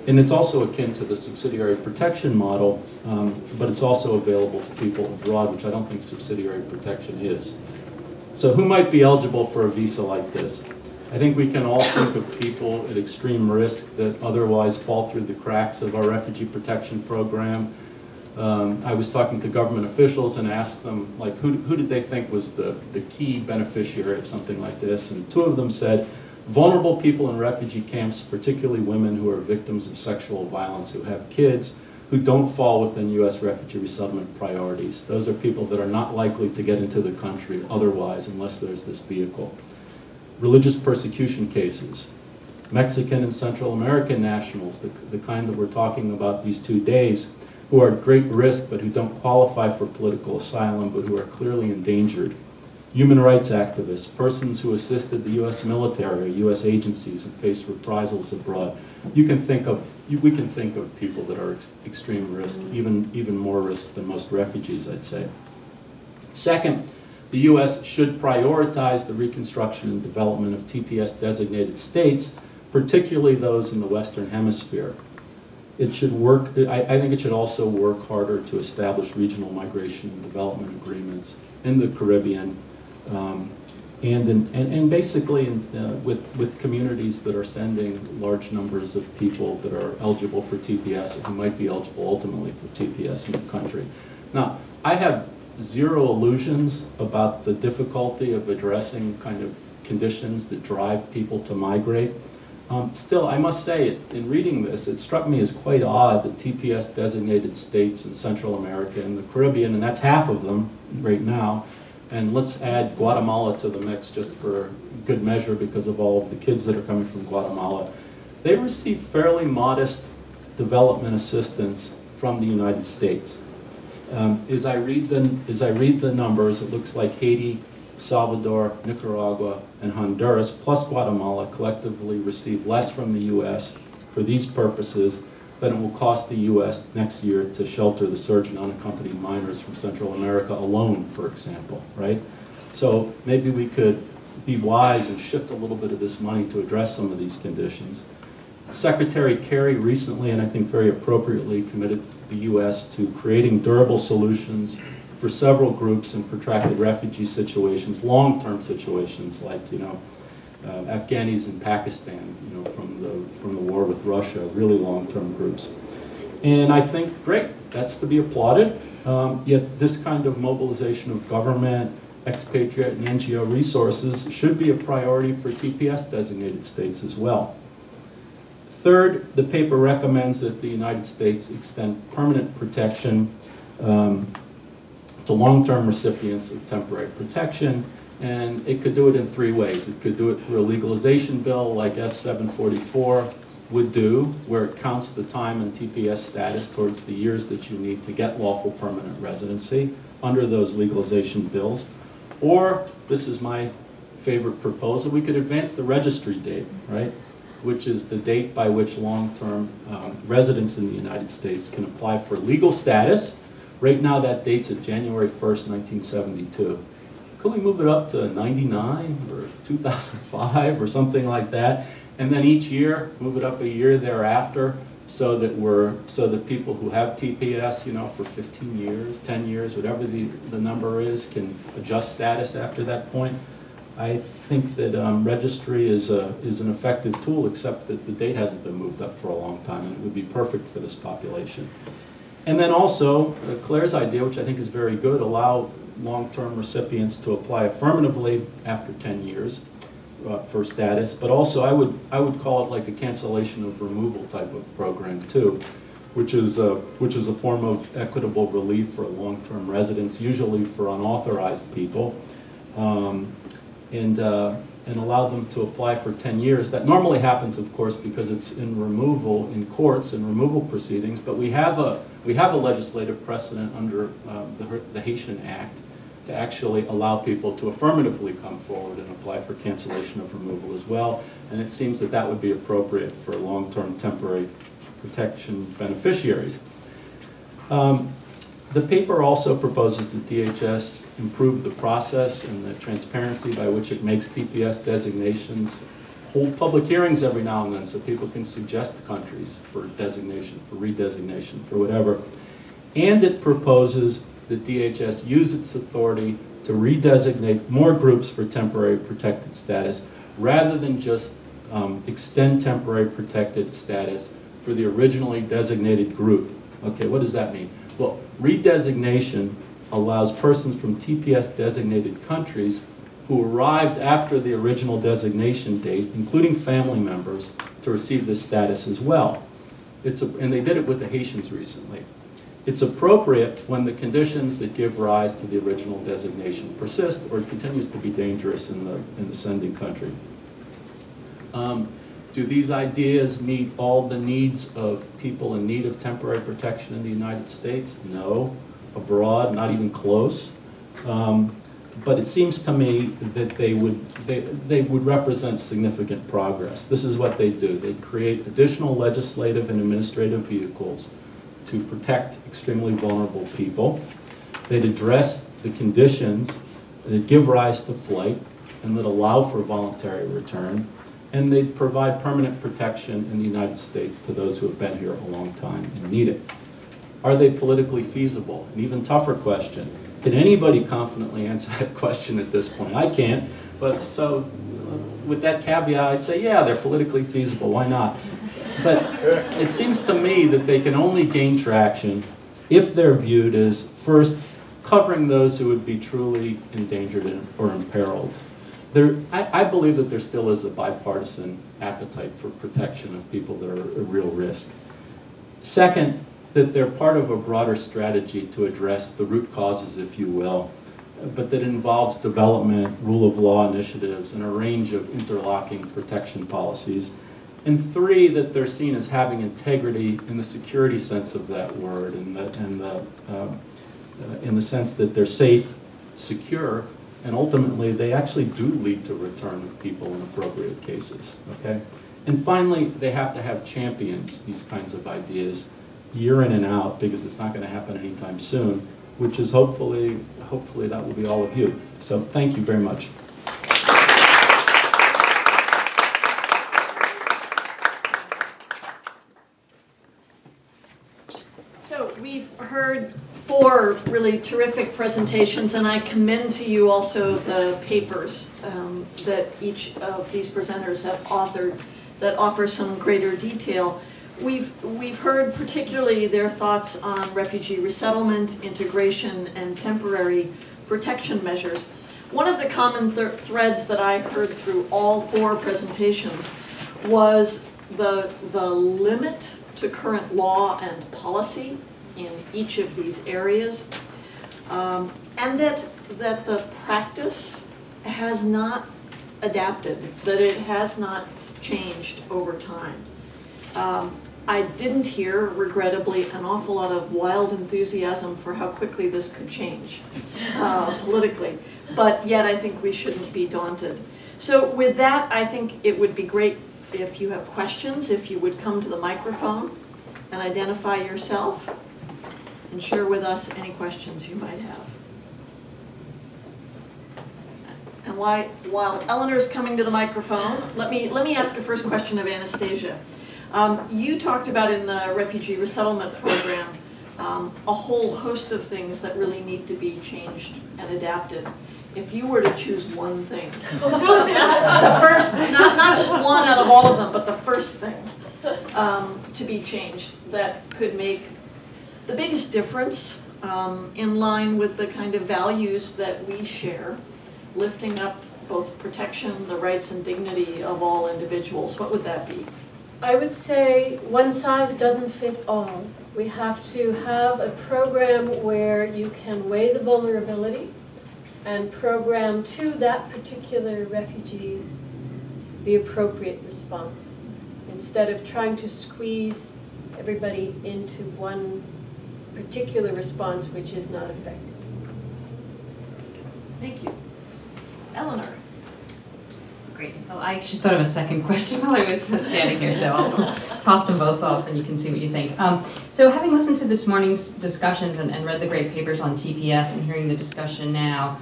And it's also akin to the subsidiary protection model, but it's also available to people abroad, which I don't think subsidiary protection is. So who might be eligible for a visa like this? I think we can all think of people at extreme risk that otherwise fall through the cracks of our refugee protection program. I was talking to government officials and asked them, like, who did they think was the key beneficiary of something like this? And two of them said, vulnerable people in refugee camps, particularly women who are victims of sexual violence, who have kids, who don't fall within U.S. refugee resettlement priorities. Those are people that are not likely to get into the country otherwise unless there's this vehicle. Religious persecution cases, Mexican and Central American nationals, the kind that we're talking about these 2 days, who are at great risk but who don't qualify for political asylum but who are clearly endangered. Human rights activists, persons who assisted the U.S. military or U.S. agencies and faced reprisals abroad. We can think of people that are extreme risk, even more risk than most refugees, I'd say. Second, the U.S. should prioritize the reconstruction and development of TPS-designated states, particularly those in the Western Hemisphere. It should work, I think it should also work harder to establish regional migration and development agreements in the Caribbean, and basically with communities that are sending large numbers of people that are eligible for TPS, or who might be eligible ultimately for TPS in the country. Now, I have zero illusions about the difficulty of addressing kind of conditions that drive people to migrate. Still, I must say, in reading this, it struck me as quite odd that TPS designated states in Central America and the Caribbean, and that's half of them right now, and let's add Guatemala to the mix just for good measure because of all of the kids that are coming from Guatemala. They receive fairly modest development assistance from the United States. As I read the numbers, it looks like Haiti, Salvador, Nicaragua, and Honduras, plus Guatemala, collectively receive less from the U.S. for these purposes than it will cost the U.S. next year to shelter the surge in unaccompanied minors from Central America alone, for example, right? So maybe we could be wise and shift a little bit of this money to address some of these conditions. Secretary Kerry recently, and I think very appropriately, committed the U.S. to creating durable solutions for several groups in protracted refugee situations, long-term situations like, Afghanis in Pakistan, from the war with Russia, really long-term groups. And I think, great, that's to be applauded. Yet this kind of mobilization of government, expatriate, and NGO resources should be a priority for TPS designated states as well. Third, the paper recommends that the United States extend permanent protection to long-term recipients of temporary protection, and it could do it in three ways. It could do it through a legalization bill like S-744 would do, where it counts the time in TPS status towards the years that you need to get lawful permanent residency under those legalization bills. Or, this is my favorite proposal, we could advance the registry date, right? Which is the date by which long-term residents in the United States can apply for legal status. Right now, that date's at January 1st, 1972. Could we move it up to 99 or 2005 or something like that? And then each year, move it up a year thereafter so that people who have TPS, for 15 years, 10 years, whatever the number is, can adjust status after that point. I think that registry is an effective tool, except that the date hasn't been moved up for a long time, and it would be perfect for this population. And then also, Claire's idea, which I think is very good, allow long-term recipients to apply affirmatively after 10 years for status, but also I would call it like a cancellation of removal type of program too, which is a form of equitable relief for long-term residents, usually for unauthorized people. And allow them to apply for 10 years. That normally happens, of course, because it's in removal in courts and removal proceedings, but we have a legislative precedent under the Haitian Act to actually allow people to affirmatively come forward and apply for cancellation of removal as well, and it seems that that would be appropriate for long-term temporary protection beneficiaries. The paper also proposes that DHS improve the process and the transparency by which it makes TPS designations, hold public hearings every now and then so people can suggest countries for designation, for redesignation, for whatever. And it proposes that DHS use its authority to redesignate more groups for temporary protected status rather than just extend temporary protected status for the originally designated group. Okay, what does that mean? Well, redesignation allows persons from TPS designated countries who arrived after the original designation date, including family members, to receive this status as well. And they did it with the Haitians recently. It's appropriate when the conditions that give rise to the original designation persist or it continues to be dangerous in the sending country. Do these ideas meet all the needs of people in need of temporary protection in the United States? No. Abroad, not even close. But it seems to me that they would represent significant progress. This is what they do. They create additional legislative and administrative vehicles to protect extremely vulnerable people. They'd address the conditions that give rise to flight and that allow for voluntary return. And they provide permanent protection in the United States to those who have been here a long time and need it. Are they politically feasible? An even tougher question. Can anybody confidently answer that question at this point? I can't, But so with that caveat, I'd say, yeah, they're politically feasible, why not? But it seems to me that they can only gain traction if they're viewed as, first, covering those who would be truly endangered or imperiled. I believe that there still is a bipartisan appetite for protection of people that are at real risk. Second, that they're part of a broader strategy to address the root causes, if you will, but that involves development, rule of law initiatives, and a range of interlocking protection policies. And three, that they're seen as having integrity in the security sense of that word, in the sense that they're safe, secure, and ultimately they actually do lead to return of people in appropriate cases, okay? And finally, they have to have champions, these kinds of ideas, year in and out, because it's not going to happen anytime soon, which is hopefully that will be all of you. So thank you very much.
So we've heard 4 really terrific presentations, and I commend to you also the papers that each of these presenters have authored that offer some greater detail. We've heard particularly their thoughts on refugee resettlement, integration, and temporary protection measures. One of the common threads that I heard through all 4 presentations was the limit to current law and policy in each of these areas, and that the practice has not adapted, that it has not changed over time. I didn't hear, regrettably, an awful lot of wild enthusiasm for how quickly this could change politically, but yet I think we shouldn't be daunted. So with that, I think it would be great if you have questions, if you would come to the microphone and identify yourself and share with us any questions you might have. And while Eleanor's coming to the microphone, let me ask a first question of Anastasia. You talked about in the refugee resettlement program a whole host of things that really need to be changed and adapted. If you were to choose one thing, the first, not just one out of all of them, but the first thing to be changed that could make the biggest difference in line with the kind of values that we share, lifting up both protection, the rights and dignity of all individuals, what would that be?
I would say one size doesn't fit all. We have to have a program where you can weigh the vulnerability and program to that particular refugee the appropriate response, instead of trying to squeeze everybody into one particular response which is not effective.
Thank you. Eleanor.
Great. Well, I actually thought of a second question while I was standing here, so I'll toss them both off and you can see what you think. So having listened to this morning's discussions and read the great papers on TPS and hearing the discussion now,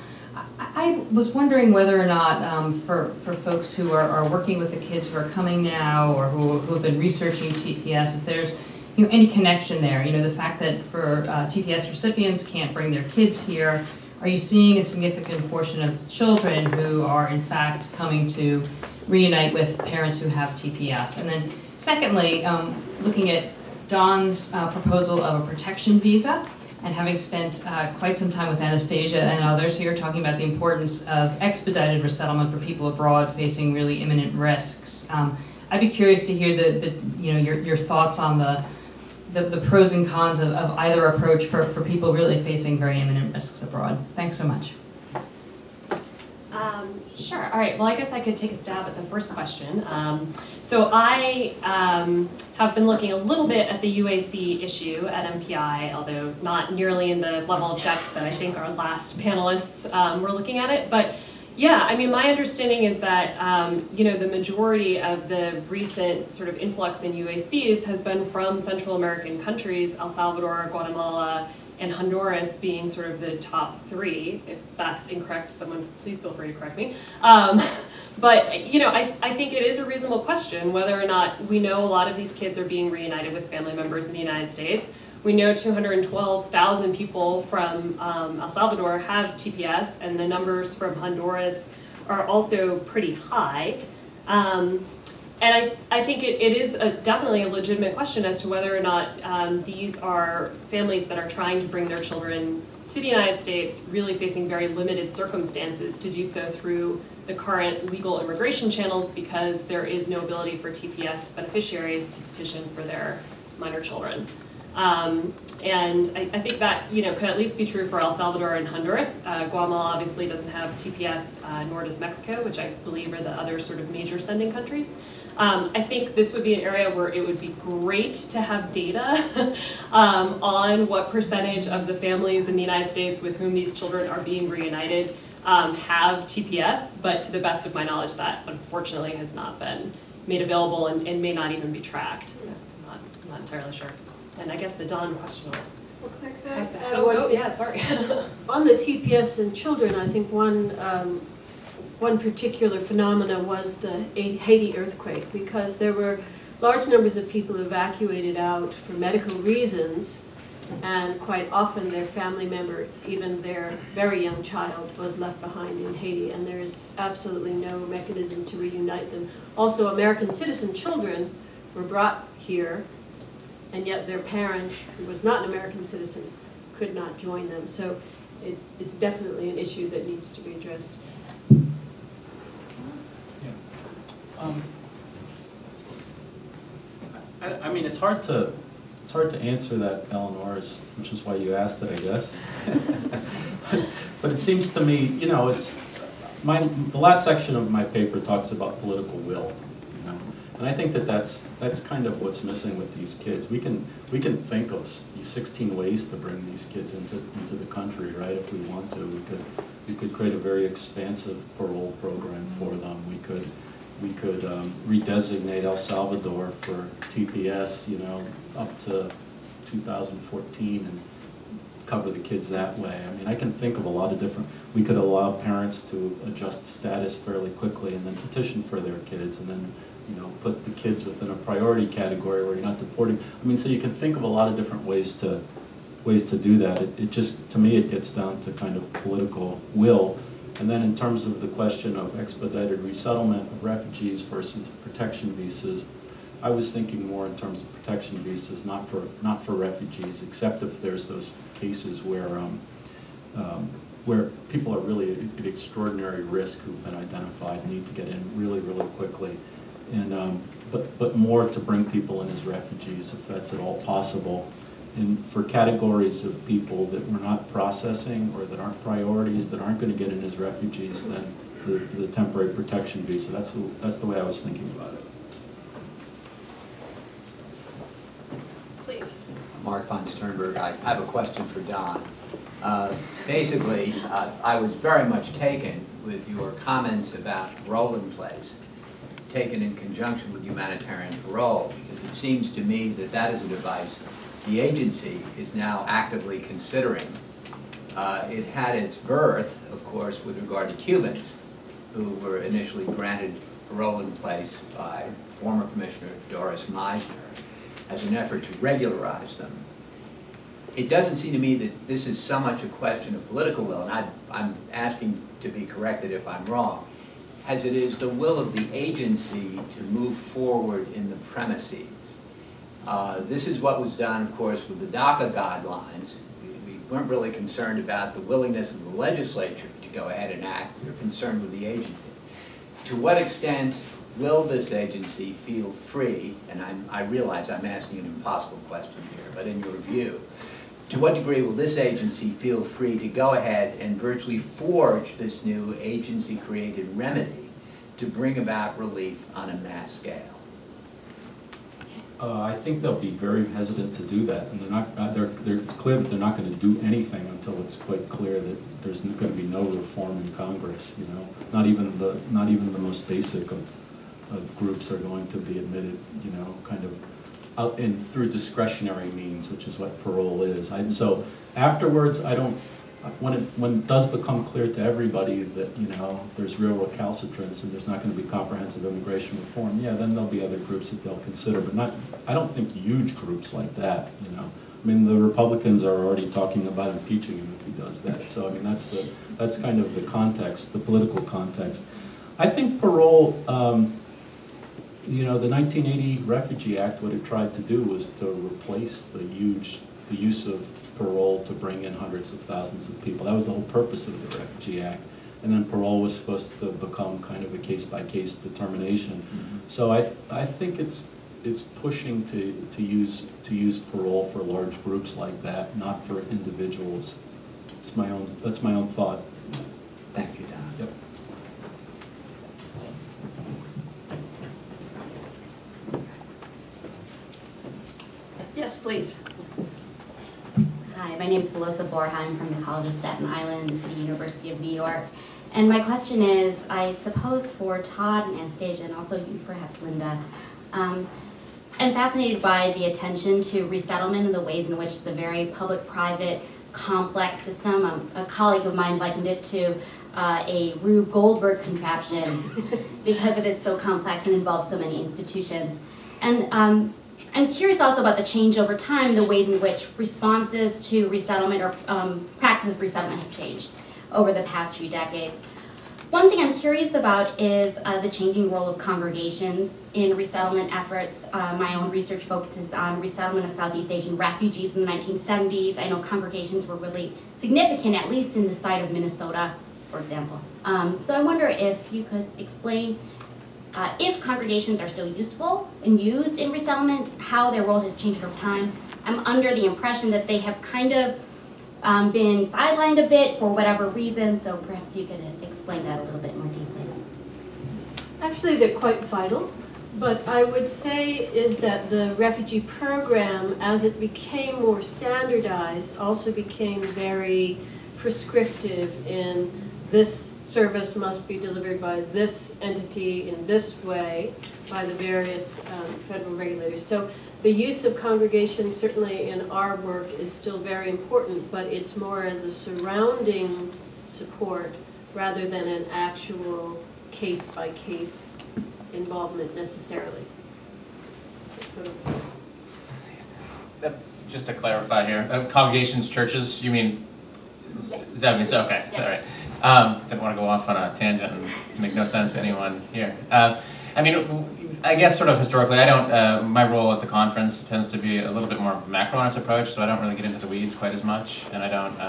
I was wondering whether or not for folks who are working with the kids who are coming now or who have been researching TPS, if there's any connection there. The fact that for TPS recipients can't bring their kids here, are you seeing a significant portion of children who are in fact coming to reunite with parents who have TPS? And then secondly, looking at Don's proposal of a protection visa, and having spent quite some time with Anastasia and others here talking about the importance of expedited resettlement for people abroad facing really imminent risks, I'd be curious to hear your thoughts on the pros and cons of either approach for people really facing very imminent risks abroad. Thanks so much.
Sure. All right. Well, I guess I could take a stab at the first question. So I have been looking a little bit at the UAC issue at MPI, although not nearly in the level of depth that I think our last panelists were looking at it. But yeah, I mean, my understanding is that the majority of the recent sort of influx in UACs has been from Central American countries, El Salvador, Guatemala, and Honduras being sort of the top 3. If that's incorrect, someone please feel free to correct me. But I think it is a reasonable question whether or not we know a lot of these kids are being reunited with family members in the United States. We know 212,000 people from El Salvador have TPS, and the numbers from Honduras are also pretty high. And I think it is definitely a legitimate question as to whether or not these are families that are trying to bring their children to the United States, really facing very limited circumstances to do so through the current legal immigration channels, because there is no ability for TPS beneficiaries to petition for their minor children. And I think that could at least be true for El Salvador and Honduras. Guatemala obviously doesn't have TPS, nor does Mexico, which I believe are the other sort of major sending countries. I think this would be an area where it would be great to have data on what percentage of the families in the United States with whom these children are being reunited have TPS, but to the best of my knowledge, that unfortunately has not been made available and may not even be tracked. I'm not entirely sure. And I guess the Don question will pass that. Oh, yeah, sorry.
On the TPS in children, I think one particular phenomena was the Haiti earthquake, because there were large numbers of people evacuated out for medical reasons, and quite often their family member, even their very young child, was left behind in Haiti, and there is absolutely no mechanism to reunite them. Also, American citizen children were brought here, and yet their parent, who was not an American citizen, could not join them. So it's definitely an issue that needs to be addressed.
I mean, it's hard to answer that, Eleanor, which is why you asked it, I guess. But it seems to me, it's the last section of my paper talks about political will, and I think that's kind of what's missing with these kids. We can think of 16 ways to bring these kids into the country, right? If we want to, we could create a very expansive parole program for them. We could redesignate El Salvador for TPS, up to 2014 and cover the kids that way. I mean, I can think of a lot of different, we could allow parents to adjust status fairly quickly and then petition for their kids, and then, put the kids within a priority category where you're not deporting. I mean, so you can think of a lot of different ways to do that. It just, to me, it gets down to kind of political will. And then in terms of the question of expedited resettlement of refugees versus protection visas, I was thinking more in terms of protection visas, not for refugees, except if there's those cases where people are really at extraordinary risk who've been identified, need to get in really, really quickly, and but more to bring people in as refugees if that's at all possible. And for categories of people that we're not processing or that aren't priorities, that aren't going to get in as refugees, then the temporary protection visa. That's the way I was thinking about it.
Please.
Mark von Sternberg. I have a question for Don. Basically, I was very much taken with your comments about role-in-place, taken in conjunction with humanitarian parole, because it seems to me that that is a device the agency is now actively considering. It had its birth, of course, with regard to Cubans, who were initially granted parole in place by former Commissioner Doris Meisner as an effort to regularize them. It doesn't seem to me that this is so much a question of political will, and I'm asking to be corrected if I'm wrong, as it is the will of the agency to move forward in the premises. This is what was done, of course, with the DACA guidelines. We weren't really concerned about the willingness of the legislature to go ahead and act. We were concerned with the agency. To what extent will this agency feel free, and I realize I'm asking an impossible question here, but in your view, to what degree will this agency feel free to go ahead and virtually forge this new agency-created remedy to bring about relief on a mass scale?
I think they'll be very hesitant to do that, and they're not. It's clear that they're not going to do anything until it's quite clear that there's going to be no reform in Congress. Not even the most basic of groups are going to be admitted. Kind of out and through discretionary means, which is what parole is. So afterwards, I don't. When it does become clear to everybody that there's real recalcitrance and there's not going to be comprehensive immigration reform, yeah, then there'll be other groups that they'll consider, but not. I don't think huge groups like that. I mean, the Republicans are already talking about impeaching him if he does that. So, I mean, that's kind of the context, the political context. I think parole, you know, the 1980 Refugee Act, what it tried to do was to replace the use of parole to bring in hundreds of thousands of people. That was the whole purpose of the Refugee Act. And then parole was supposed to become kind of a case-by-case determination. Mm-hmm. So I think it's pushing to use parole for large groups like that, not for individuals. That's my own thought.
Thank you, Don.
Yep.
Yes, please.
Hi, my name is Melissa Borheim from the College of Staten Island, the City University of New York. And my question is, I suppose for Todd and Anastasia, and also you perhaps, Linda, I'm fascinated by the attention to resettlement and the ways in which it's a very public-private, complex system. A colleague of mine likened it to a Rube Goldberg contraption because it is so complex and involves so many institutions. And I'm curious also about the change over time, the ways in which responses to resettlement or practices of resettlement have changed over the past few decades. One thing I'm curious about is the changing role of congregations in resettlement efforts. My own research focuses on resettlement of Southeast Asian refugees in the 1970s. I know congregations were really significant, at least in the site of Minnesota, for example. So I wonder if you could explain if congregations are still useful and used in resettlement, how their role has changed over time. I'm under the impression that they have kind of been sidelined a bit for whatever reason, so perhaps you could explain that a little bit more deeply.
Actually, they're quite vital, but I would say is that the refugee program, as it became more standardized, also became very prescriptive in this service must be delivered by this entity in this way by the various federal regulators. So the use of congregations, certainly in our work, is still very important, but it's more as a surrounding support rather than an actual case-by-case involvement necessarily. So sort of
Just to clarify here, congregations, churches, you mean, does that mean, so, okay, all right. Didn't want to go off on a tangent and make no sense to anyone here. I mean, I guess sort of historically, I don't, my role at the conference tends to be a little bit more macro on its approach, so I don't really get into the weeds quite as much, and I don't,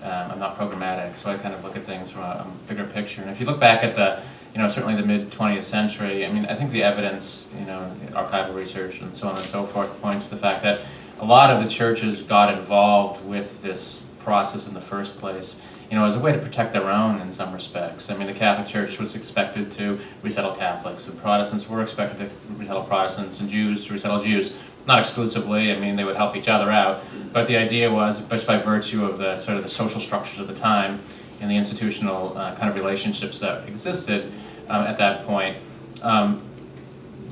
I'm not programmatic, so I kind of look at things from a bigger picture. And if you look back at the, you know, certainly the mid-20th century, I mean, I think the evidence, you know, archival research and so on and so forth points to the fact that a lot of the churches got involved with this process in the first place, you know, as a way to protect their own in some respects. I mean, the Catholic Church was expected to resettle Catholics, and Protestants were expected to resettle Protestants, and Jews to resettle Jews. Not exclusively, I mean, they would help each other out, but the idea was, just by virtue of the sort of the social structures of the time and the institutional kind of relationships that existed at that point,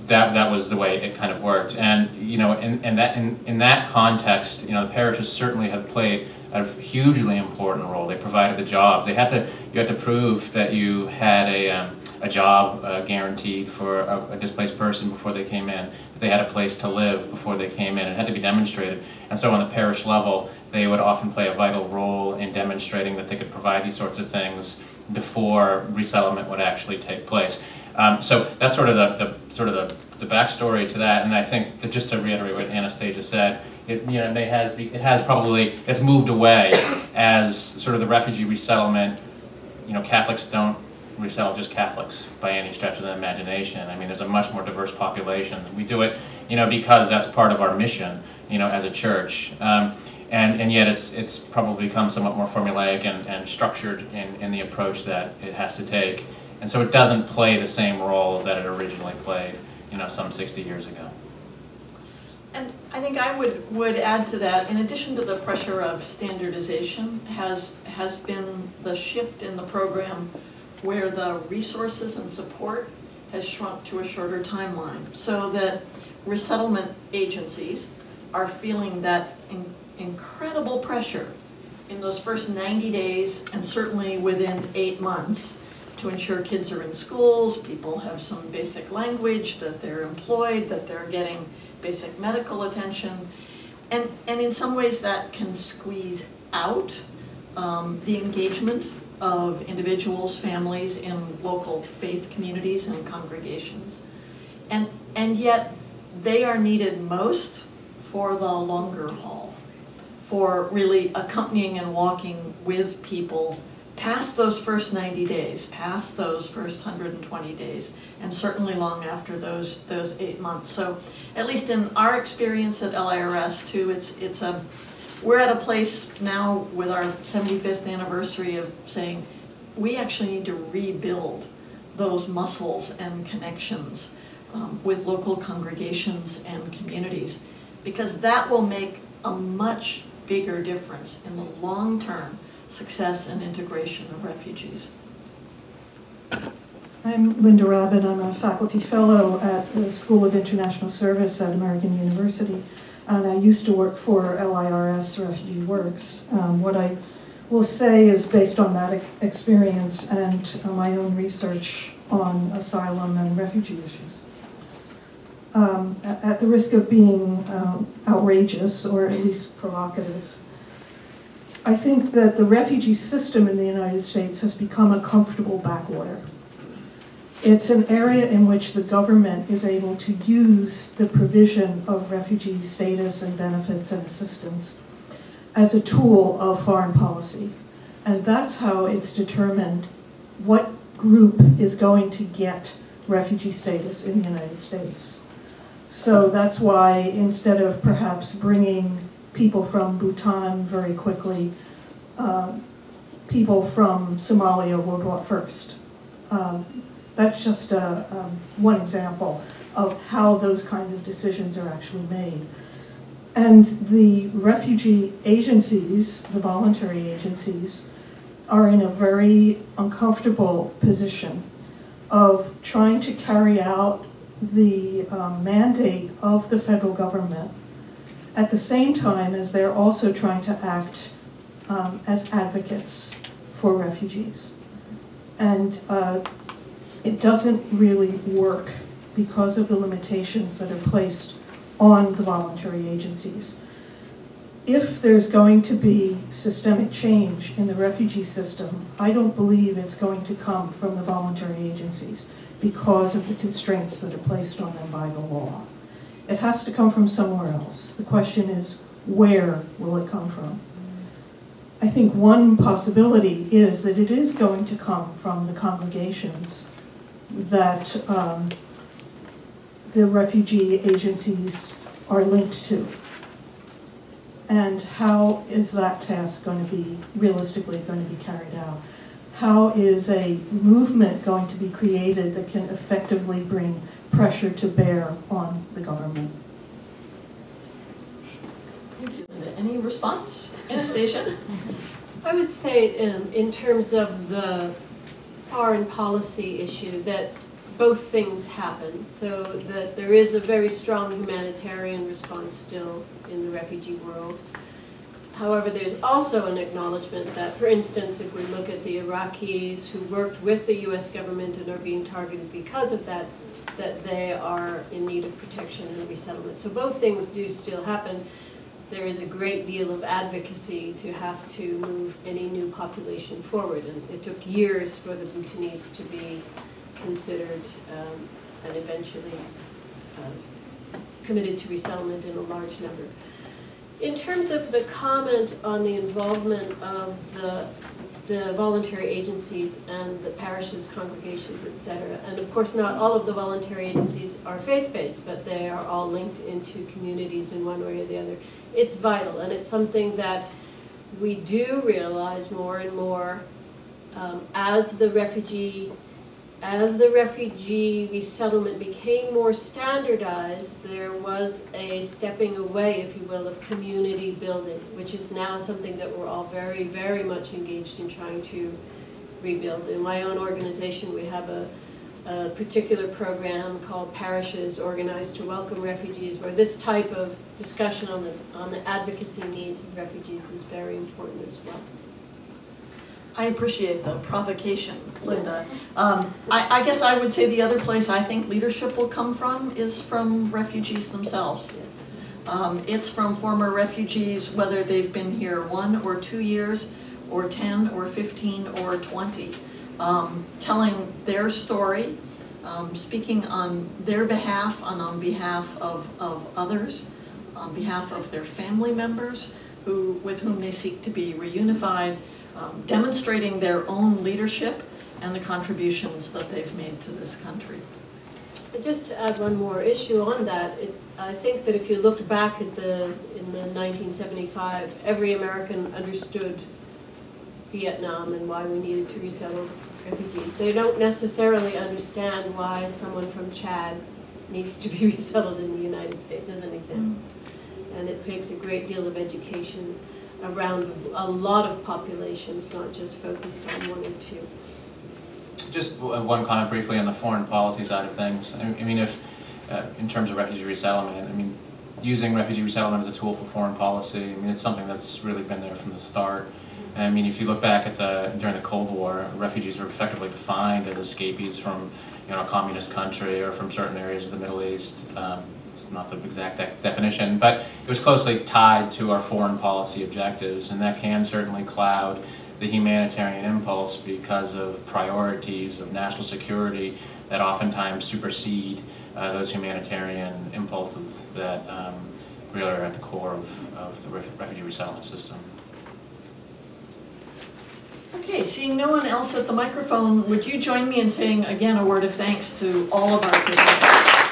that was the way it kind of worked. And, you know, in that context, you know, the parishes certainly have played a hugely important role. They provided the jobs. You had to prove that you had a job guaranteed for a displaced person before they came in, that they had a place to live before they came in. It had to be demonstrated. And so on the parish level, they would often play a vital role in demonstrating that they could provide these sorts of things before resettlement would actually take place. So that's sort of the backstory to that. And I think that, just to reiterate what Anastasia said, it's moved away as sort of the refugee resettlement. You know, Catholics don't resettle just Catholics by any stretch of the imagination. I mean, there's a much more diverse population. We do it, you know, because that's part of our mission, you know, as a church. And yet it's probably become somewhat more formulaic and structured in the approach that it has to take. And so it doesn't play the same role that it originally played, you know, some 60 years ago.
And I think I would add to that, in addition to the pressure of standardization, has been the shift in the program where the resources and support has shrunk to a shorter timeline, so that resettlement agencies are feeling that incredible pressure in those first 90 days and certainly within 8 months to ensure kids are in schools, people have some basic language, that they're employed, that they're getting basic medical attention, And in some ways that can squeeze out the engagement of individuals, families in local faith communities and congregations. And yet they are needed most for the longer haul, for really accompanying and walking with people past those first 90 days, past those first 120 days, and certainly long after those 8 months. So at least in our experience at LIRS too, we're at a place now with our 75th anniversary of saying we actually need to rebuild those muscles and connections with local congregations and communities, because that will make a much bigger difference in the long-term success and integration of refugees.
I'm Linda Rabin. I'm a faculty fellow at the School of International Service at American University, and I used to work for LIRS Refugee Works. What I will say is based on that experience and my own research on asylum and refugee issues. At the risk of being outrageous, or at least provocative, I think that the refugee system in the United States has become a comfortable backwater. It's an area in which the government is able to use the provision of refugee status and benefits and assistance as a tool of foreign policy. And that's how it's determined what group is going to get refugee status in the United States. So that's why instead of perhaps bringing people from Bhutan very quickly, people from Somalia were brought first. That's just one example of how those kinds of decisions are actually made. And the refugee agencies, the voluntary agencies, are in a very uncomfortable position of trying to carry out the mandate of the federal government at the same time as they're also trying to act as advocates for refugees. And it doesn't really work because of the limitations that are placed on the voluntary agencies. If there's going to be systemic change in the refugee system, I don't believe it's going to come from the voluntary agencies because of the constraints that are placed on them by the law. It has to come from somewhere else. The question is, where will it come from? I think one possibility is that it is going to come from the congregations that the refugee agencies are linked to. And how is that task going to be realistically going to be carried out? How is a movement going to be created that can effectively bring pressure to bear on the government?
Thank you. Any response? Anastasia?
I would say in terms of the foreign policy issue that both things happen, so that there is a very strong humanitarian response still in the refugee world. However, there's also an acknowledgement that, for instance, if we look at the Iraqis who worked with the US government and are being targeted because of that, that they are in need of protection and resettlement. So both things do still happen. There is a great deal of advocacy to have to move any new population forward, and it took years for the Bhutanese to be considered and eventually committed to resettlement in a large number. In terms of the comment on the involvement of the voluntary agencies and the parishes, congregations, etc., and of course not all of the voluntary agencies are faith-based, but they are all linked into communities in one way or the other. It's vital, and it's something that we do realize more and more as the refugee resettlement became more standardized. There was a stepping away, if you will, of community building, which is now something that we're all very, very much engaged in trying to rebuild. In my own organization, we have a particular program called Parishes, organized to welcome refugees, where this type of discussion on the advocacy needs of refugees is very important as well.
I appreciate the provocation, Linda. I guess I would say the other place I think leadership will come from is from refugees themselves. It's from former refugees, whether they've been here 1 or 2 years, or 10 or 15 or 20, telling their story, speaking on their behalf and on behalf of others, on behalf of their family members with whom they seek to be reunified, demonstrating their own leadership and the contributions that they've made to this country.
And just to add one more issue on that, I think that if you looked back at in the 1975, every American understood Vietnam and why we needed to resettle refugees. They don't necessarily understand why someone from Chad needs to be resettled in the United States, as an example. And it takes a great deal of education around a lot of populations, not just focused on 1 or 2.
Just one comment briefly on the foreign policy side of things. I mean, if in terms of refugee resettlement, I mean, using refugee resettlement as a tool for foreign policy, I mean, it's something that's really been there from the start. I mean, if you look back at during the Cold War, refugees were effectively defined as escapees from, a communist country or from certain areas of the Middle East. It's not the exact definition, but it was closely tied to our foreign policy objectives, and that can certainly cloud the humanitarian impulse because of priorities of national security that oftentimes supersede those humanitarian impulses that really are at the core of the refugee resettlement system.
Okay, seeing no one else at the microphone, would you join me in saying again a word of thanks to all of our presenters?